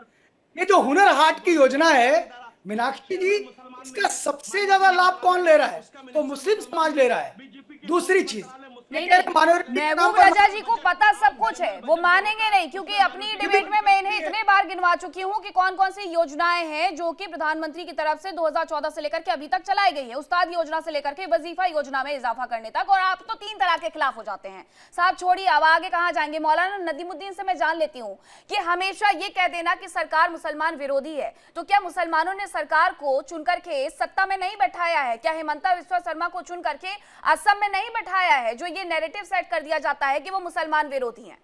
ये जो हुनर हाट की योजना है मीनाक्षी जी, इसका सबसे ज्यादा लाभ कौन ले रहा है? तो मुस्लिम समाज ले रहा है। दूसरी चीज, महबूब रजा जी को पता सब कुछ है, वो मानेंगे नहीं, क्योंकि अपनी डिबेट में मैं इन्हें इतने बार गिनवा चुकी हूं कि कौन कौन सी योजनाएं हैं जो कि प्रधानमंत्री की तरफ से 2014 से लेकर के अभी तक चलाई गई है, उस्ताद योजना से लेकर के वजीफा योजना में इजाफा करने तक, और आप तो 3 तरह के खिलाफ हो जाते हैं। साहब छोड़िए, अब आगे कहां जाएंगे। मौलाना नदीमुद्दीन से मैं जान लेती हूँ कि हमेशा ये कह देना कि सरकार मुसलमान विरोधी है, तो क्या मुसलमानों ने सरकार को चुन करके सत्ता में नहीं बैठाया है? क्या हेमंता बिस्वा शर्मा को चुन करके असम में नहीं बैठाया है? जो ये नैरेटिव सेट कर दिया जाता है कि वो मुसलमान विरोधी हैं।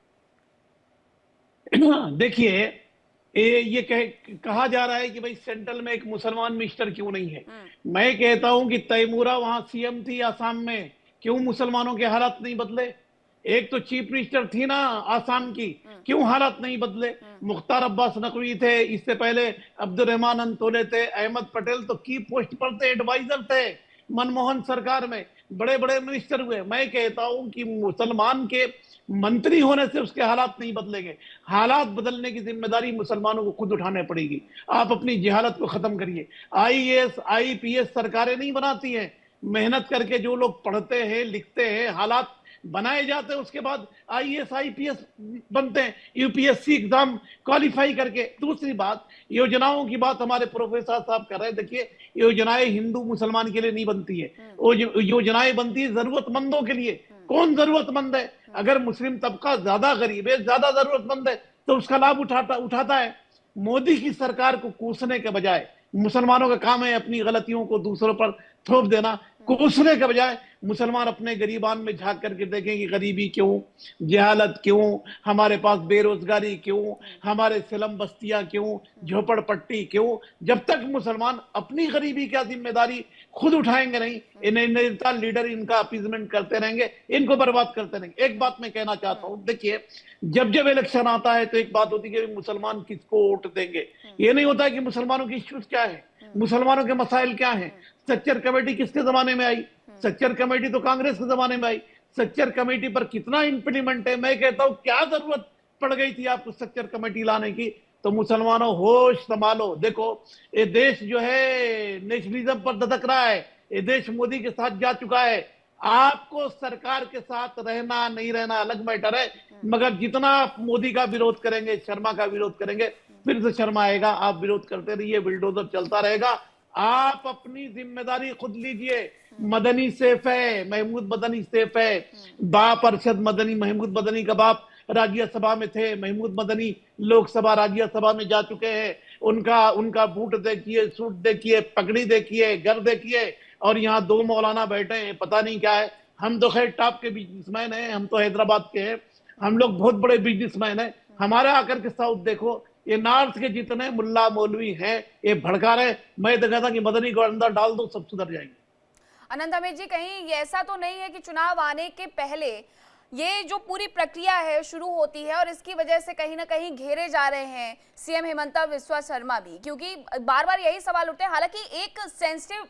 देखिए, ये कहा जा रहा है कि भाई सेंट्रल में एक मुसलमान मिनिस्टर क्यों नहीं है। मैं कहता हूं कि तैमूरा वहां सीएम थी आसाम में, क्यों मुसलमानों के हालात नहीं बदले? एक तो चीफ मिनिस्टर थी ना आसाम की, क्यों हालात नहीं बदले? मुख्तार अब्बास नकवी थे, इससे पहले अब्दुल रहमान अंतोले थे, अहमद पटेल तो की पोस्ट पर थे, एडवाइजर थे, मनमोहन सरकार में बड़े बड़े मिनिस्टर हुए। मैं कहता हूं कि मुसलमान के मंत्री होने से उसके हालात नहीं बदलेंगे। हालात बदलने की जिम्मेदारी मुसलमानों को खुद उठाने पड़ेगी। आप अपनी जहालत को खत्म करिए। आईएएस आईपीएस सरकारें नहीं बनाती हैं, मेहनत करके जो लोग पढ़ते हैं लिखते हैं, हालात बनाए जाते हैं, उसके बाद आईएएस आईपीएस बनते हैं, यूपीएससी एग्जाम क्वालिफाई करके। दूसरी बात, योजनाओं की बात हमारे प्रोफेसर साहब कर रहे हैं। देखिए, योजनाएं हिंदू मुसलमान के लिए नहीं बनती है, वो योजनाएं बनती है जरूरतमंदों के लिए। कौन जरूरतमंद है? अगर मुस्लिम तबका ज्यादा गरीब है, ज्यादा जरूरतमंद है, तो उसका लाभ उठाता है। मोदी की सरकार को कोसने के बजाय, मुसलमानों का काम है अपनी गलतियों को दूसरों पर थोप देना, कोसने के बजाय मुसलमान अपने गरीबान में झांक करके देखें कि गरीबी क्यों, जहालत क्यों, हमारे पास बेरोजगारी क्यों, हमारे सिलम बस्तियां क्यों, झोपड़पट्टी क्यों। जब तक मुसलमान अपनी गरीबी का जिम्मेदारी खुद उठाएंगे नहीं, इन्हें नेता लीडर इनका अपीजमेंट करते रहेंगे, इनको बर्बाद करते रहेंगे। एक बात मैं कहना चाहता हूं, देखिए, जब जब इलेक्शन आता है तो एक बात होती है कि मुसलमान किसको वोट देंगे। ये नहीं होता कि मुसलमानों की इश्यूज क्या है, मुसलमानों के मसाइल क्या हैं। सच्चर कमेटी किसके जमाने में आई? सच्चर कमेटी तो कांग्रेस के जमाने में आई। सच्चर कमेटी पर कितना इंप्लीमेंट है? मैं कहता हूं, क्या जरूरत पड़ गई थी आपको सच्चर कमेटी लाने की? तो मुसलमानों, होश संभालो। देखो, ये देश जो है नेशनलिज्म पर दधक रहा है, ये देश मोदी के साथ जा चुका है। आपको सरकार के साथ रहना नहीं रहना अलग मैटर है, मगर जितना आप मोदी का विरोध करेंगे, शर्मा का विरोध करेंगे, फिर से शर्मा आएगा। आप विरोध करते रहिए, बिल्डोजर चलता रहेगा। आप अपनी जिम्मेदारी खुद लीजिए। मदनी सेफ है, महमूद मदनी सेफ है। बाप अरशद मदनी, महमूद मदनी का बाप राज्यसभा में थे, महमूद मदनी लोकसभा राज्यसभा में जा चुके हैं। उनका बूट देखिए, सूट देखिए, पगड़ी देखिए, घर देखिए, और यहाँ दो मौलाना बैठे हैं, पता नहीं क्या है। हम तो खैर टॉप के बिजनेसमैन हैं, हम तो हैदराबाद के हैं, हम लोग बहुत बड़े बिजनेसमैन हैं। हमारे आकर के साउथ देखो, ये नॉर्थ के जितने मुल्ला मौलवी हैं ये भड़का रहे। मैं तो कहता कि मदनी को अंदर डाल दो, सब सुधर जाएंगे। अनंत अमित जी, कहीं ये ऐसा तो नहीं है कि चुनाव आने के पहले ये जो पूरी प्रक्रिया है शुरू होती है और इसकी वजह से कहीं ना कहीं घेरे जा रहे हैं सीएम हेमंत बिस्वा शर्मा भी, क्योंकि बार बार यही सवाल उठते हैं। हालांकि एक सेंसिटिव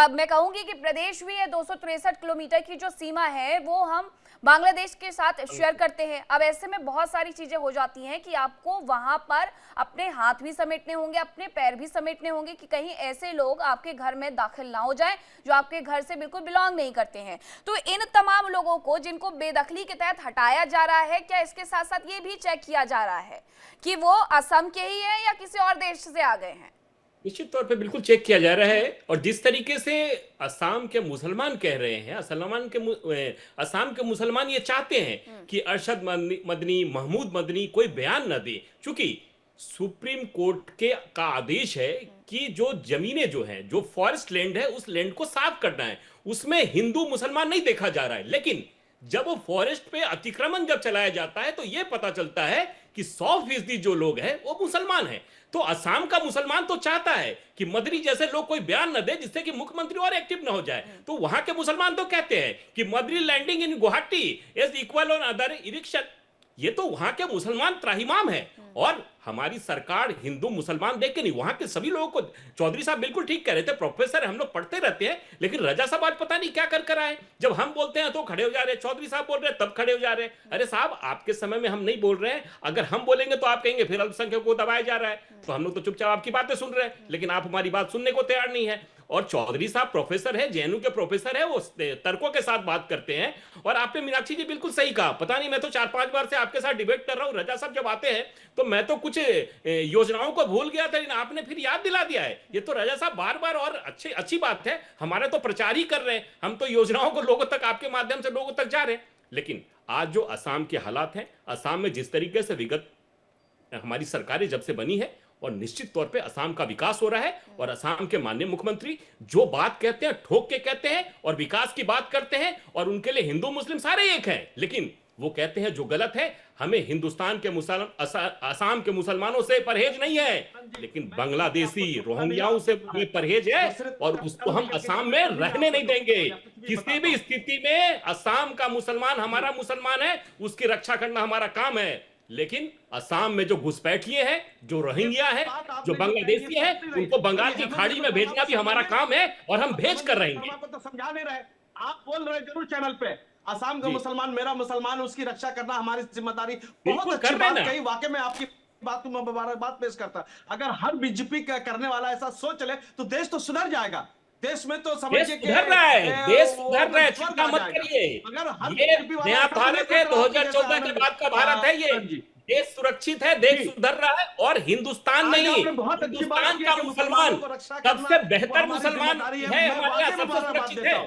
मैं कहूंगी कि प्रदेश भी है, 263 किलोमीटर की जो सीमा है वो हम बांग्लादेश के साथ शेयर करते हैं। अब ऐसे में बहुत सारी चीजें हो जाती हैं कि आपको वहां पर अपने हाथ भी समेटने होंगे, अपने पैर भी समेटने होंगे कि कहीं ऐसे लोग आपके घर में दाखिल ना हो जाएं जो आपके घर से बिल्कुल बिलोंग नहीं करते हैं। तो इन तमाम लोगों को जिनको बेदखली के तहत हटाया जा रहा है, क्या इसके साथ साथ ये भी चेक किया जा रहा है कि वो असम के ही हैं या किसी और देश से आ गए हैं? निश्चित तौर पे बिल्कुल चेक किया जा रहा है। और जिस तरीके से असम के मुसलमान कह रहे हैं, असम के मुसलमान ये चाहते हैं कि अरशद मदनी, महमूद मदनी कोई बयान न दे, क्योंकि सुप्रीम कोर्ट का आदेश है कि जो जमीनें जो हैं, जो फॉरेस्ट लैंड है, उस लैंड को साफ करना है। उसमें हिंदू मुसलमान नहीं देखा जा रहा है। लेकिन जब वो फॉरेस्ट पे अतिक्रमण जब चलाया जाता है तो ये पता चलता है कि 100% जो लोग हैं वो मुसलमान हैं। तो असम का मुसलमान तो चाहता है कि मदनी जैसे लोग कोई बयान न दे जिससे कि मुख्यमंत्री और एक्टिव न हो जाए। तो वहां के मुसलमान तो कहते हैं कि मदनी landing in Guwahati is equal on other इरिक्शन। ये तो वहां के मुसलमान त्राहिमाम है। और हमारी सरकार हिंदू मुसलमान देख के नहीं, वहां के सभी लोगों को, चौधरी साहब बिल्कुल ठीक कह रहे थे, प्रोफेसर हम लोग पढ़ते रहते हैं, लेकिन रजा साहब आज पता नहीं क्या कर आए। जब हम बोलते हैं तो खड़े हो जा रहे हैं, चौधरी साहब बोल रहे हैं तब खड़े हो जा रहे हैं। अरे साहब, आपके समय में हम नहीं बोल रहे हैं, अगर हम बोलेंगे तो आप कहेंगे फिर अल्पसंख्यकों को दबाया जा रहा है। तो हम लोग तो चुपचाप आपकी बातें सुन रहे हैं, लेकिन आप हमारी बात सुनने को तैयार नहीं है। और चौधरी साहब प्रोफेसर है, जेएनयू के प्रोफेसर है, वो तर्कों के साथ बात करते हैं। और आपने मीनाक्षी जी बिल्कुल सही कहा, पता नहीं मैं तो 4-5 बार से आपके साथ डिबेट कर रहा हूं, रजा साहब जब आते हैं तो मैं तो कुछ योजनाओं को भूल गया था, लेकिन आपने फिर याद दिला दिया है। ये तो रजा साहब बार बार, और अच्छी बात है, हमारे तो प्रचार ही कर रहे हैं, हम तो योजनाओं को लोगों तक, आपके माध्यम से लोगों तक जा रहे हैं। लेकिन आज जो असम के हालात हैं, असम में जिस तरीके से विगत हमारी सरकारें जब से बनी है, और निश्चित तौर पे असम का विकास हो रहा है, और असम के माननीय मुख्यमंत्री जो बात कहते हैं ठोक के कहते हैं और विकास की बात करते हैं, और उनके लिए हिंदू मुस्लिम सारे एक हैं। लेकिन वो कहते हैं जो गलत है, हमें हिंदुस्तान के असम के मुसलमानों से परहेज नहीं है, लेकिन बांग्लादेशी रोहिंग्याओं से भी परहेज है, और उसको हम असम में रहने नहीं देंगे। किसी भी स्थिति में असम का मुसलमान हमारा मुसलमान है, उसकी रक्षा करना हमारा काम है। लेकिन असम में जो घुसपैठिए हैं, जो रोहिंग्या है, जो बांग्लादेशी है, उनको बंगाल की खाड़ी में भेजना भी हमारा काम है और हम भेज कर रहेंगे। तो समझा नहीं रहे, आप बोल रहे जरूर चैनल पे असम का मुसलमान मेरा मुसलमान, उसकी रक्षा करना हमारी जिम्मेदारी। बहुत अच्छी बात कही, वाकई में आपकी बात में मुबारकबाद पेश करता। अगर हर बीजेपी का करने वाला ऐसा सोच ले तो देश तो सुधर जाएगा। देश में तो समझिए कि सुधर रहा है, देश सुधर रहा है, चिंता मत करिए। ये नया भारत है, 2014 के बाद का भारत है। ये देश सुरक्षित है, देश सुधर रहा है और हिंदुस्तान नहीं, हिंदुस्तान का मुसलमान सबसे बेहतर मुसलमान है, हमारे यहाँ सबसे सुरक्षित है।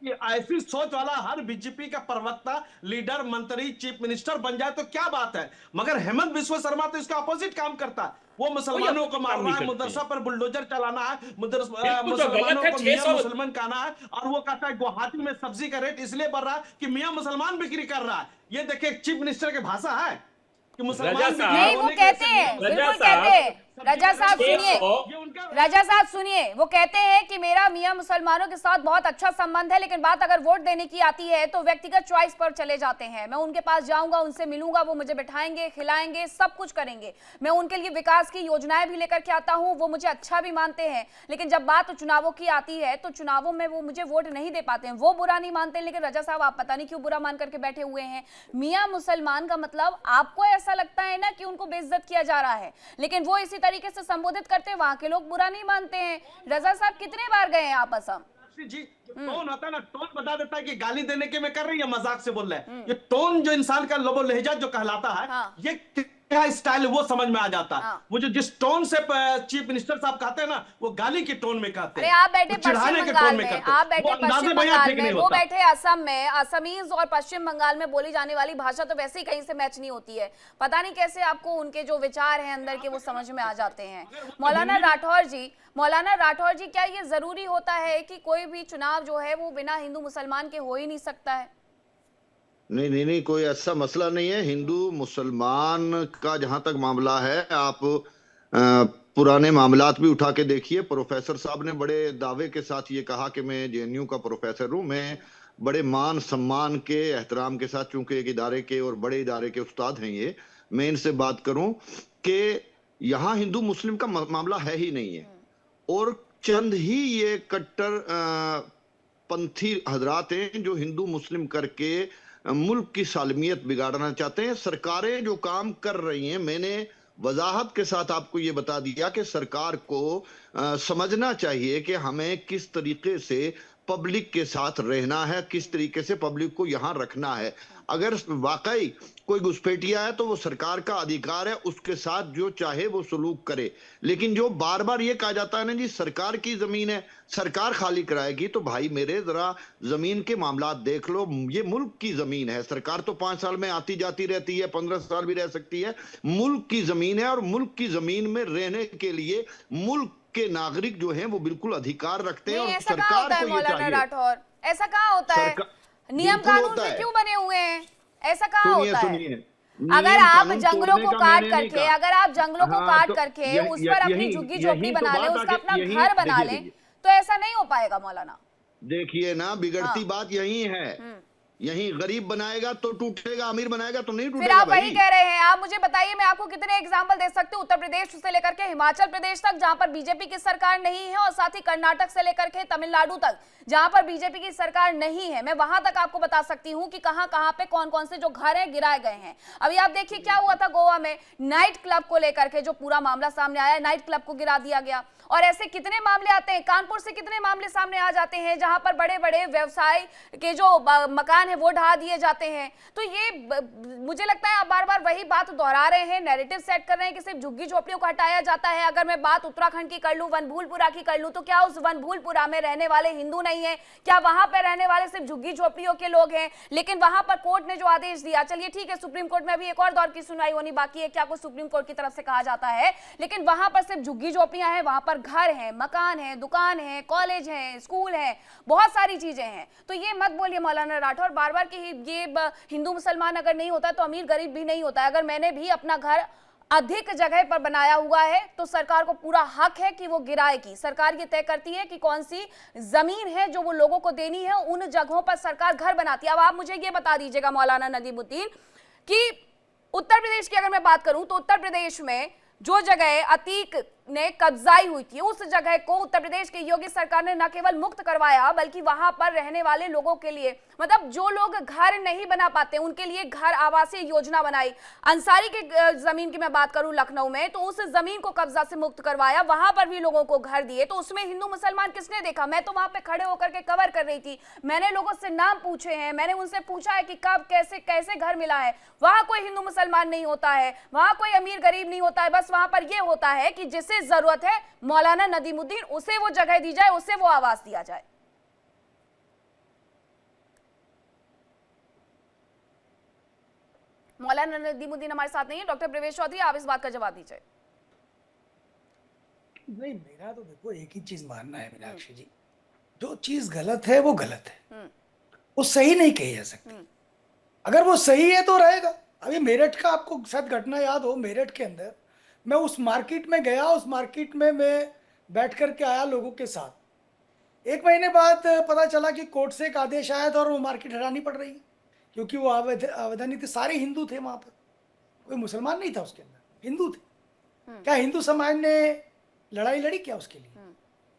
कि ऐसी सोच वाला हर बीजेपी का प्रवक्ता, लीडर, मंत्री, चीफ मिनिस्टर बन जाए तो क्या बात है। मगर हेमंत बिस्वा शर्मा तो इसका अपोजिट काम करता है। वो मुसलमानों को मारना है, मदरसा पर बुलडोजर चलाना है, मुसलमानों को मियां मुसलमान कहना है। और वो कहता है गुवाहाटी में सब्जी का रेट इसलिए बढ़ रहा है कि मियां मुसलमान बिक्री कर रहा है। ये देखिए चीफ मिनिस्टर की भाषा है कि मुसलमान नहीं, वो कहते हैं, बिल्कुल कहते हैं। रजा साहब सुनिए, रजा साहब सुनिए, वो कहते हैं कि मेरा मियां मुसलमानों के साथ बहुत अच्छा संबंध है, लेकिन बात अगर वोट देने की आती है तो व्यक्तिगत चॉइस पर चले जाते हैं। मैं उनके पास जाऊंगा, उनसे मिलूंगा, वो मुझे बिठाएंगे, खिलाएंगे, सब कुछ करेंगे। मैं उनके लिए विकास की योजनाएं भी लेकर के आता हूं, वो मुझे अच्छा भी मानते हैं। लेकिन जब बात चुनावों की आती है तो चुनावों में वो मुझे वोट नहीं दे पाते हैं। वो बुरा नहीं मानते, लेकिन रजा साहब आप पता नहीं क्यों बुरा मान करके बैठे हुए हैं। मियां मुसलमान का मतलब आपको ऐसा लगता है ना कि उनको बेइज्जत किया जा रहा है, लेकिन वो इसी तरीके से संबोधित करते, वहां के लोग बुरा नहीं मानते हैं। रजा साहब कितने बार गए हैं आप असम? जी, टोन होता है ना, टोन बता देता है कि गाली देने के में कर रही है, मजाक से बोल रहे हैं। ये टोन जो इंसान का लबो लहजा जो कहलाता है, हाँ। ये क्या स्टाइल है वो समझ में आ जाता है। हाँ। वो जो जिस टोन से चीफ मिनिस्टर साहब कहते हैं ना, वो गाली के टोन में कहते हैं। अरे आप बैठे पश्चिम बंगाल में, आप बैठे पश्चिम बंगाल में, वो बैठे असम में। असमीज और पश्चिम बंगाल में बोली जाने वाली भाषा तो वैसे ही कहीं से मैच नहीं होती है। पता नहीं कैसे आपको उनके जो विचार हैं अंदर के वो समझ में आ जाते हैं। मौलाना राठौर जी, क्या ये जरूरी होता है कि कोई भी चुनाव जो है वो बिना हिंदू मुसलमान के हो ही नहीं सकता है? नहीं, कोई ऐसा मसला नहीं है। हिंदू मुसलमान का जहां तक मामला है, आप पुराने मामलात भी उठा के देखिए। प्रोफेसर साहब ने बड़े दावे के साथ ये कहा कि मैं जेएनयू का प्रोफेसर हूं, मैं बड़े मान सम्मान के एहतराम के साथ, चूंकि एक इदारे के और बड़े इदारे के उस्ताद हैं ये, मैं इनसे बात करूं कि यहाँ हिंदू मुस्लिम का मामला है ही नहीं है। और चंद ही ये कट्टर पंथी हजरात हैं जो हिंदू मुस्लिम करके मुल्क की सालमियत बिगाड़ना चाहते हैं। सरकारें जो काम कर रही हैं, मैंने वजाहत के साथ आपको ये बता दिया कि सरकार को समझना चाहिए कि हमें किस तरीके से पब्लिक के साथ रहना है, किस तरीके से पब्लिक को यहाँ रखना है। अगर वाकई कोई घुसपैठिया है तो वो सरकार का अधिकार है, उसके साथ जो चाहे वो सलूक करे। लेकिन जो बार बार ये कहा जाता है ना जी सरकार की जमीन है, सरकार खाली कराएगी, तो भाई मेरे जरा जमीन के मामला देख लो। ये मुल्क की जमीन है, सरकार तो 5 साल में आती जाती रहती है, 15 साल भी रह सकती है। मुल्क की जमीन है और मुल्क की जमीन में रहने के लिए मुल्क के नागरिक जो हैं वो बिल्कुल अधिकार रखते हैं। और सरकार को ये चाहिए। राठौर, ऐसा कहाँ होता है? नियम कानून से क्यों बने हुए हैं? ऐसा कहाँ होता है? अगर आप जंगलों को काट करके, उस पर अपनी झुग्गी झोपड़ी बना ले, उसका अपना घर बना ले, तो ऐसा नहीं हो पाएगा मौलाना। देखिए ना, बिगड़ती बात यही है। यही गरीब बनाएगा तो टूटेगा, अमीर बनाएगा तो नहीं टूटेगा। फिर आप वही कह रहे हैं। आप मुझे बताइए, मैं आपको कितने एग्जाम्पल दे सकती हूँ, उत्तर प्रदेश से लेकर के हिमाचल प्रदेश तक जहां पर बीजेपी की सरकार नहीं है, और साथ ही कर्नाटक से लेकर के तमिलनाडु तक जहां पर बीजेपी की सरकार नहीं है। मैं वहां तक आपको बता सकती हूं कि कहां कहां पे कौन कौन से जो घर हैं गिराए गए हैं। अभी आप देखिए क्या हुआ था गोवा में, नाइट क्लब को लेकर के जो पूरा मामला सामने आया, नाइट क्लब को गिरा दिया गया। और ऐसे कितने मामले आते हैं, कानपुर से कितने मामले सामने आ जाते हैं जहां पर बड़े बड़े व्यवसाय के जो मकान है वो ढा दिए जाते हैं। तो ये मुझे लगता है आप बार बार वही बात दोहरा रहे हैं, नैरेटिव सेट कर रहे हैं कि सिर्फ झुग्गी झोपड़ियों को हटाया जाता है। अगर मैं बात उत्तराखंड की कर लूं, वनभूलपुरा की कर लूं, तो क्या उस वनभूलपुरा में रहने वाले हिंदू नहीं है? क्या वहां पर रहने वाले सिर्फ झुग्गी झोपड़ियों के लोग हैं? लेकिन वहां पर कोर्ट ने जो आदेश दिया, चलिए ठीक है, सुप्रीम कोर्ट में अभी एक और दौर की सुनवाई होनी बाकी है, क्या कुछ सुप्रीम कोर्ट की तरफ से कहा जाता है, लेकिन वहां पर सिर्फ झुग्गी झोपड़ियां हैं, वहां पर घर है, मकान है, दुकान है, कॉलेज है, स्कूल है, बहुत सारी चीजें हैं। तो ये मत बोलिए मौलाना राठौर बार बार कि ये हिंदू मुसलमान अगर नहीं होता तो अमीर गरीब भी नहीं होता। अगर मैंने भी अपना घर अधिक जगह पर बनाया हुआ है तो सरकार को पूरा हक है कि वो गिराएगी। सरकार ये तय करती है कि कौन सी जमीन है जो वो लोगों को देनी है, उन जगहों पर सरकार घर बनाती है। अब आप मुझे ये बता दीजिएगा मौलाना नदीमुद्दीन कि उत्तर प्रदेश प्रदेश की अगर मैं बात करूं तो उत्तर प्रदेश में जो जगह अतीक ने कब्जाई हुई थी, उस जगह को उत्तर प्रदेश की योगी सरकार ने न केवल मुक्त करवाया बल्कि वहां पर रहने वाले लोगों के लिए, मतलब जो लोग घर नहीं बना पाते उनके लिए घर आवासीय योजना बनाई। अंसारी के जमीन की मैं बात करूं लखनऊ में, तो उस जमीन को कब्जा से मुक्त करवाया, वहां पर भी लोगों को घर दिए। तो उसमें हिंदू मुसलमान किसने देखा? मैं तो वहां पे खड़े होकर के कवर कर रही थी, मैंने लोगों से नाम पूछे हैं, मैंने उनसे पूछा है कि कब कैसे कैसे घर मिला है। वहां कोई हिंदू मुसलमान नहीं होता है, वहां कोई अमीर गरीब नहीं होता है, बस वहां पर यह होता है कि जिसे जरूरत है मौलाना नदीमुद्दीन, उसे वो जगह दी जाए, उसे वो आवास दिया जाए। मौलाना नदीमुद्दीन हमारे साथ नहीं है। डॉक्टर प्रवेश चौधरी, आप इस बात का जवाब दीजिए। नहीं, मेरा तो देखो एक ही चीज मानना है मीनाक्षी जी, जो चीज गलत है वो गलत है, वो सही नहीं कही जा सकती। अगर वो सही है तो रहेगा। अभी मेरठ का आपको शायद घटना याद हो, मेरठ के अंदर मैं उस मार्केट में गया, उस मार्केट में मैं बैठ करके आया लोगों के साथ। 1 महीने बाद पता चला कि कोर्ट से एक आदेश आया था और वो मार्केट हटानी पड़ रही है, क्योंकि वो आवेदनी थे, सारे हिंदू थे वहां पर, कोई मुसलमान नहीं था उसके अंदर, हिंदू थे। क्या हिंदू समाज ने लड़ाई लड़ी क्या उसके लिए?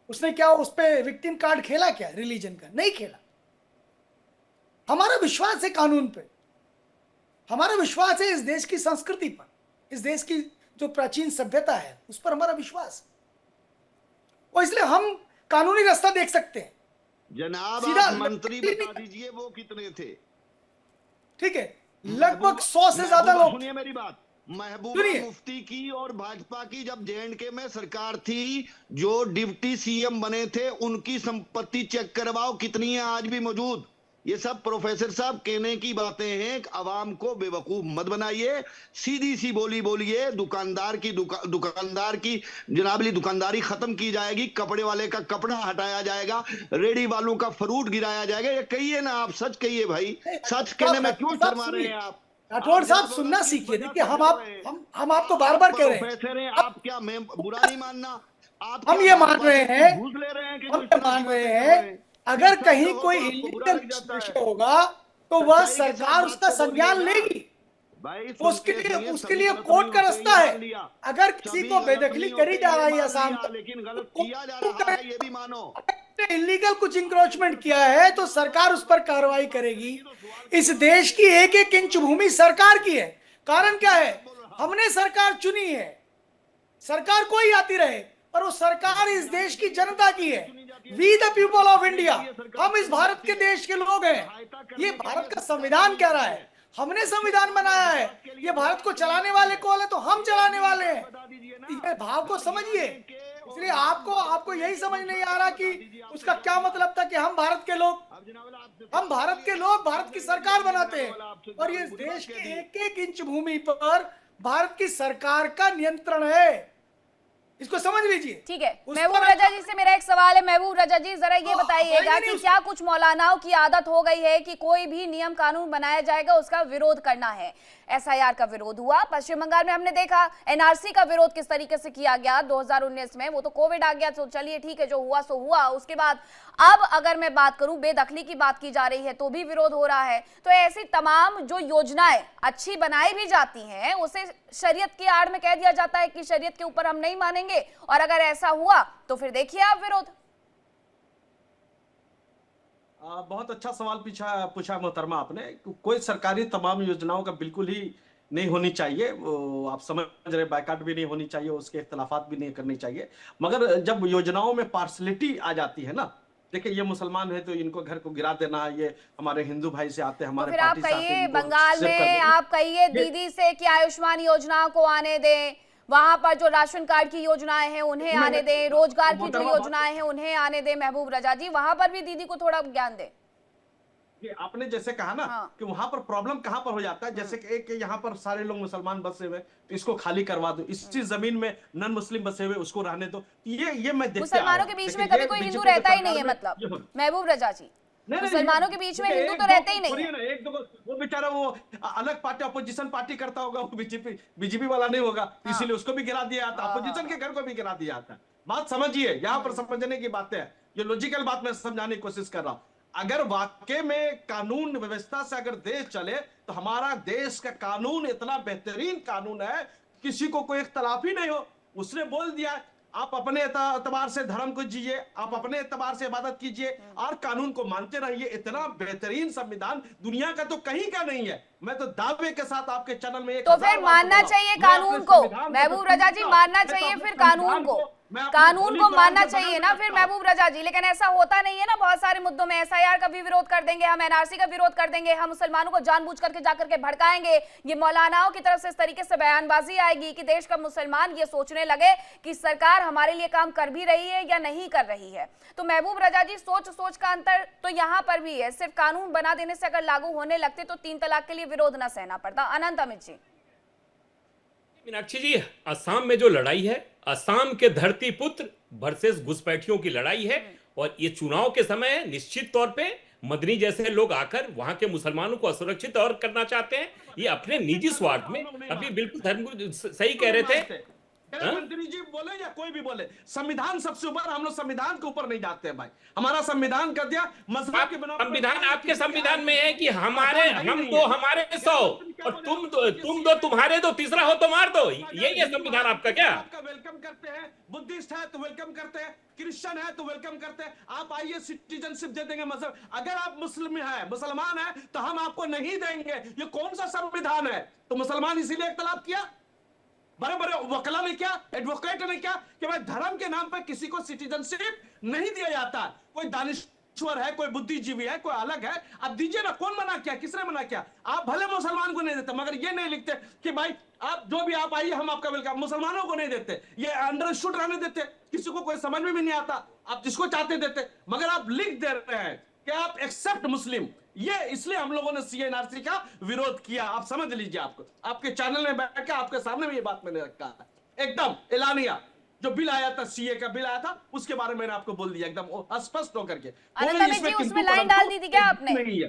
उसने क्या उस पर विक्टिम कार्ड खेला क्या रिलीजन का? नहीं खेला। हमारा विश्वास है कानून पे, हमारा विश्वास है इस देश की संस्कृति पर, इस देश की जो प्राचीन सभ्यता है उस पर हमारा विश्वास है, और इसलिए हम कानूनी रास्ता देख सकते हैं। जनाब सीधा आप मंत्री बता दीजिए वो कितने थे? ठीक है, लगभग 100 से ज्यादा लोग। सुनिए मेरी बात, महबूबा मुफ्ती की और भाजपा की जब J&K में सरकार थी, जो डिप्टी सीएम बने थे उनकी संपत्ति चेक करवाओ कितनी है आज भी मौजूद। ये सब प्रोफेसर साहब कहने की बातें हैं, आवाम को बेवकूफ मत बनाइए, सीधी सी बोली बोलिए। दुकानदार की जनाबली दुकानदारी खत्म की जाएगी, कपड़े वाले का कपड़ा हटाया जाएगा, रेडी वालों का फ्रूट गिराया जाएगा। ये कहिए ना, आप सच कहिए भाई, सच कहने में क्यों शर्मा रहे हैं आप? राठौड़ साहब सुनना सीखिए। देखिए हम आपको बार बार कह रहे हैं, आप क्या मैं बुरा नहीं मानना, आप हम ये मान रहे हैं, घूस ले रहे हैं कि हम ये मान रहे हैं अगर कहीं कोई इलीगल विषय होगा तो वह सरकार उसका संज्ञान लेगी, उसके लिए कोर्ट का रास्ता है। अगर किसी को बेदखली करी जा रही है आसाम तक, लेकिन गलत किया जा रहा है ये भी मानो। इलीगल कुछ इंक्रोचमेंट किया है तो सरकार उस पर कार्रवाई करेगी। इस देश की एक एक इंच भूमि सरकार की है। कारण क्या है? हमने सरकार चुनी है। सरकार कोई आती रहे पर वो सरकार इस देश की जनता की है। We the people of India, हम इस भारत के देश के लोग हैं। ये भारत का संविधान कह रहा है, हमने संविधान बनाया है। ये भारत को चलाने वाले कौन है? तो हम चलाने वाले हैं। ये भाव को समझिए। इसलिए आपको यही समझ नहीं आ रहा कि उसका क्या मतलब था कि हम भारत के लोग भारत की सरकार बनाते हैं और ये देश के एक एक इंच भूमि पर भारत की सरकार का नियंत्रण है। इसको समझ लीजिए। ठीक है, महबूब रजा जी से मेरा एक सवाल है। महबूब रजा जी, जरा ये बताइएगा कि क्या कुछ मौलानाओं की आदत हो गई है कि कोई भी नियम कानून बनाया जाएगा उसका विरोध करना है? SIR का विरोध हुआ पश्चिम बंगाल में, हमने देखा NRC का विरोध किस तरीके से किया गया 2019 में। वो तो कोविड आ गया तो चलिए ठीक है, जो हुआ सो हुआ। उसके बाद अब अगर मैं बात करूं, बेदखली की बात की जा रही है तो भी विरोध हो रहा है। तो ऐसी तमाम जो योजनाएं अच्छी बनाई भी जाती हैं उसे शरीयत की आड़ में कह दिया जाता है कि शरीयत के ऊपर हम नहीं मानेंगे, और अगर ऐसा हुआ तो फिर देखिए आप विरोध। बहुत अच्छा सवाल पूछा मोहतरमा आपने। कोई सरकारी तमाम योजनाओं का बिल्कुल ही नहीं होनी चाहिए, वो आप समझ रहे, बायकाट भी नहीं होनी चाहिए, उसके इख्तलाफात भी नहीं करनी चाहिए। मगर जब योजनाओं में पार्शलिटी आ जाती है ना, देखिए ये मुसलमान है तो इनको घर को गिरा देना है, ये हमारे हिंदू भाई से आते हैं, हमारे तो फिर आप कहिए बंगाल में, आप कहिए दीदी से कि आयुष्मान योजना को आने दें, वहां पर जो राशन कार्ड की योजनाएं हैं उन्हें आने दें, रोजगार की जो योजनाएं हैं उन्हें आने दें। महबूब रजा जी, वहां पर भी दीदी को थोड़ा ज्ञान दें। आपने जैसे कहा ना कि वहां पर प्रॉब्लम कहां पर हो जाता है, जैसे कि एक यहाँ पर सारे लोग मुसलमान बसे हुए, तो इसको खाली करवा दो, इसी जमीन में नॉन मुस्लिम बसे हुए उसको रहने दो। ये मैं देखते मुसलमानों के बीच में कभी कोई हिंदू रहता ही नहीं है, मतलब महबूब रजा जी, मुसलमानों के बीच में हिंदू तो रहते ही नहीं है। एक दो वो बेचारा वो अलग पार्टी, अपोजिशन पार्टी करता होगा, वो बीजेपी वाला नहीं होगा, इसीलिए उसको भी गिरा दिया जाता, अपोजिशन के घर को भी गिरा दिया जाता। बात समझिए, यहाँ पर समझने की बातें है, ये लॉजिकल बात मैं समझाने की कोशिश कर रहा हूँ। अगर वाकई में कानून व्यवस्था से अगर देश चले तो हमारा देश का कानून इतना बेहतरीन कानून है, किसी को कोई इख्तलाफ ही नहीं हो। उसने बोल दिया आप अपने एतबार से धर्म को जिए, आप अपने एतबार से इबादत कीजिए और कानून को मानते रहिए। इतना बेहतरीन संविधान दुनिया का तो कहीं का नहीं है। मैं तो दावे के साथ आपके चैनल में तो फिर मानना चाहिए कानून को, महबूब रजा जी, मानना चाहिए फिर कानून को मानना चाहिए ना फिर महबूब रजा जी। लेकिन ऐसा होता नहीं है ना, बहुत सारे मुद्दों में SIR का भी विरोध कर देंगे, हम NRC का विरोध कर देंगे, हम मुसलमानों को जानबूझ करके जाकर के भड़काएंगे। ये मौलानाओं की तरफ से इस तरीके से बयानबाजी आएगी कि देश का मुसलमान ये सोचने लगे कि सरकार हमारे लिए काम कर भी रही है या नहीं कर रही है। तो महबूब रजा जी, सोच का अंतर तो यहाँ पर भी है। सिर्फ कानून बना देने से अगर लागू होने लगते तो 3 तलाक के लिए विरोध न सहना पड़ता। अनंत अमित जी। मीनाक्षी जी, असम में जो लड़ाई है, असम के धरती पुत्र वर्सेस घुसपैठियों की लड़ाई है। और ये चुनाव के समय निश्चित तौर पे मदनी जैसे लोग आकर वहां के मुसलमानों को असुरक्षित और करना चाहते हैं। ये अपने निजी स्वार्थ में, अभी बिल्कुल धर्म सही कह रहे थे मंत्री जी बोले या कोई भी बोले, संविधान सबसे ऊपर। हम लोग संविधान के ऊपर नहीं जाते हैं भाई। हमारा संविधान कर दिया मजहब के बिना। संविधान आपके संविधान में है कि हमारे हम दो हमारे 100 और तुम दो तुम्हारे दो, तीसरा हो तो मार दो। यही है संविधान आपका। क्या आपका वेलकम करते हैं, बुद्धिस्ट है तो वेलकम करते हैं, क्रिश्चियन है तो वेलकम करते हैं। आप आइए सिटीजनशिप दे देंगे मजहब। अगर आप मुसलमान है तो हम आपको नहीं देंगे। ये कौन सा संविधान है? तो मुसलमान इसीलिए इख्तलाफ किया, बड़े बड़े वकीला ने क्या, एडवोकेट ने क्या, कि भाई धर्म के नाम पर किसी को सिटीजनशिप नहीं दिया जाता। कोई दानिश्वर है, कोई बुद्धिजीवी है, कोई अलग है, अब दीजिए ना। कौन मना किया? किसने मना किया? आप भले मुसलमान को नहीं देते, मगर ये नहीं लिखते कि भाई आप जो भी आप आइए हम आपका वेलकम। मुसलमानों को नहीं देते, ये अंडरस्टूड रहने देते। किसी को कोई समझ में भी नहीं आता, आप जिसको चाहते देते, मगर आप लिख दे रहे हैं कि आप एक्सेप्ट मुस्लिम। ये इसलिए हम लोगों ने CNRC का विरोध किया। आप समझ लीजिए, आपको आपके चैनल में बैठ के आपके सामने भी ये बात मैंने रखा है, एकदम एलानिया। जो बिल आया था, CA का बिल आया था, उसके बारे में मैंने आपको बोल दिया एकदम स्पष्ट होकर के। अनंत अमित जी, उसमें लाइन डाल दी थी क्या आपने? नहीं है।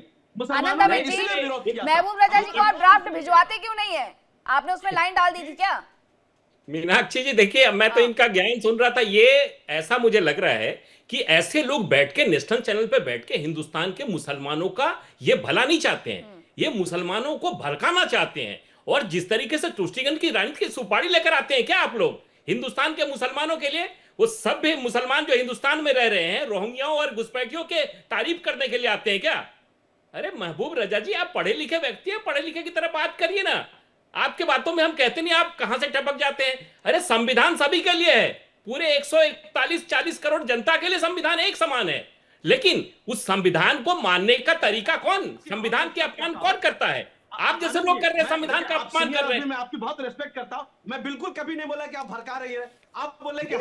अनंत अमित जी, महबूब रजा जी को आप ड्राफ्ट भिजवाते क्यों नहीं है? आपने उसमें लाइन डाल दी थी क्या? मीनाक्षी जी देखिए, मैं तो इनका ज्ञान सुन रहा था। ये ऐसा मुझे लग रहा है कि ऐसे लोग बैठ के नेशनल चैनल पे बैठ के हिंदुस्तान के मुसलमानों का ये भला नहीं चाहते हैं, ये मुसलमानों को भड़काना चाहते हैं। और जिस तरीके से तुष्टिगंज की राजनीति की सुपारी लेकर आते हैं क्या आप लोग हिंदुस्तान के मुसलमानों के लिए, वो सब भी मुसलमान जो हिंदुस्तान में रह रहे हैं रोहिंग्याओं और घुसपैठियों के तारीफ करने के लिए आते हैं क्या? अरे महबूब रजा जी, आप पढ़े लिखे व्यक्ति हैं, पढ़े लिखे की तरह बात करिए ना। आपके बातों में हम कहते नहीं, आप कहां से टपक जाते हैं। अरे संविधान सभी के लिए है, पूरे 141-40 करोड़ जनता के लिए संविधान एक समान है। लेकिन उस संविधान को मानने का तरीका कौन, संविधान के अपमान कौन करता है? आप जैसे लोग कर रहे हैं, संविधान का अपमान कर रहे हैं। मैं आपकी बहुत रिस्पेक्ट करता हूं। मैं बिल्कुल कभी नहीं बोला कि आप भड़का रही है। आप बोले कि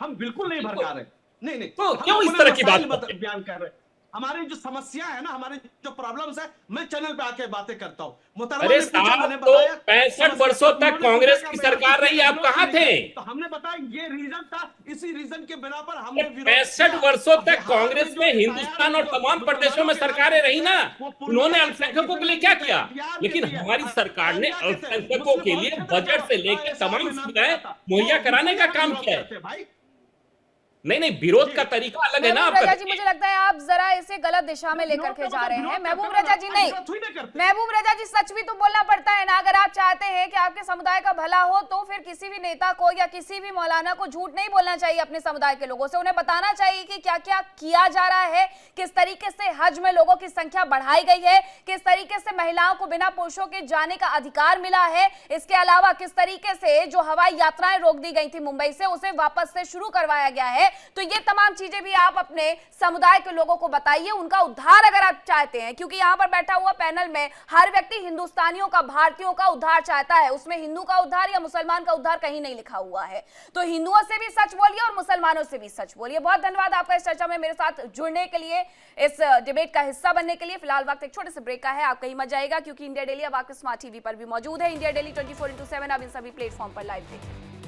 हम बिल्कुल नहीं भड़का रहे। नहीं तो क्यों इस तरह की बात बयान कर रहे हैं? हमारी जो समस्या है ना, हमारी जो प्रॉब्लम्स है, मैं चैनल पे आके बातें करता हूँ। अरे साहब, तो 65 वर्षों तक कांग्रेस की सरकार रही, आप कहां थे? तो हमने बताया ये रीजन था, इसी रीजन के बिना पर हमने 65 वर्षों तक कांग्रेस में हिंदुस्तान और तमाम प्रदेशों में सरकारें रही ना, उन्होंने अल्पसंख्यकों के लिए क्या किया? लेकिन हमारी सरकार ने अल्पसंख्यकों के लिए बजट से लेकर तमाम सुविधाएं मुहैया कराने का काम किया है। नहीं, विरोध का तरीका अलग है ना आपका। महबूब रजा जी, मुझे लगता है आप जरा इसे गलत दिशा में लेकर के जा रहे हैं। महबूब रजा जी, नहीं, महबूब रजा जी, सच भी तो बोलना पड़ता है ना। अगर आप चाहते हैं कि आपके समुदाय का भला हो तो फिर किसी भी नेता को या किसी भी मौलाना को झूठ नहीं बोलना चाहिए अपने समुदाय के लोगों से। उन्हें बताना चाहिए कि क्या क्या किया जा रहा है, किस तरीके से हज में लोगों की संख्या बढ़ाई गई है, किस तरीके से महिलाओं को बिना पुरुषों के जाने का अधिकार मिला है। इसके अलावा किस तरीके से जो हवाई यात्राएं रोक दी गई थी मुंबई से, उसे वापस से शुरू करवाया गया है। तो ये तमाम चीजें भी आप अपने समुदाय के लोगों को बताइए, उनका उद्धार अगर आप चाहते हैं, क्योंकि यहां पर बैठा हुआ पैनल में हर व्यक्ति हिंदुस्तानियों का, भारतीयों का उद्धार चाहता है। उसमें हिंदू का उद्धार या मुसलमान का उद्धार कहीं नहीं लिखा हुआ है। तो हिंदुओं से भी सच बोलिए और मुसलमानों से भी सच बोलिए। बहुत धन्यवाद आपका इस चर्चा में मेरे साथ जुड़ने के लिए, इस डिबेट का हिस्सा बनने के लिए। फिलहाल वक्त एक छोटे से ब्रेक का है, आप कहीं मत जाइएगा, क्योंकि इंडिया डेली अब आपके स्मार्ट टीवी पर भी मौजूद है। इंडिया डेली 24/7 अब इन सभी प्लेटफॉर्म पर लाइव देखिए।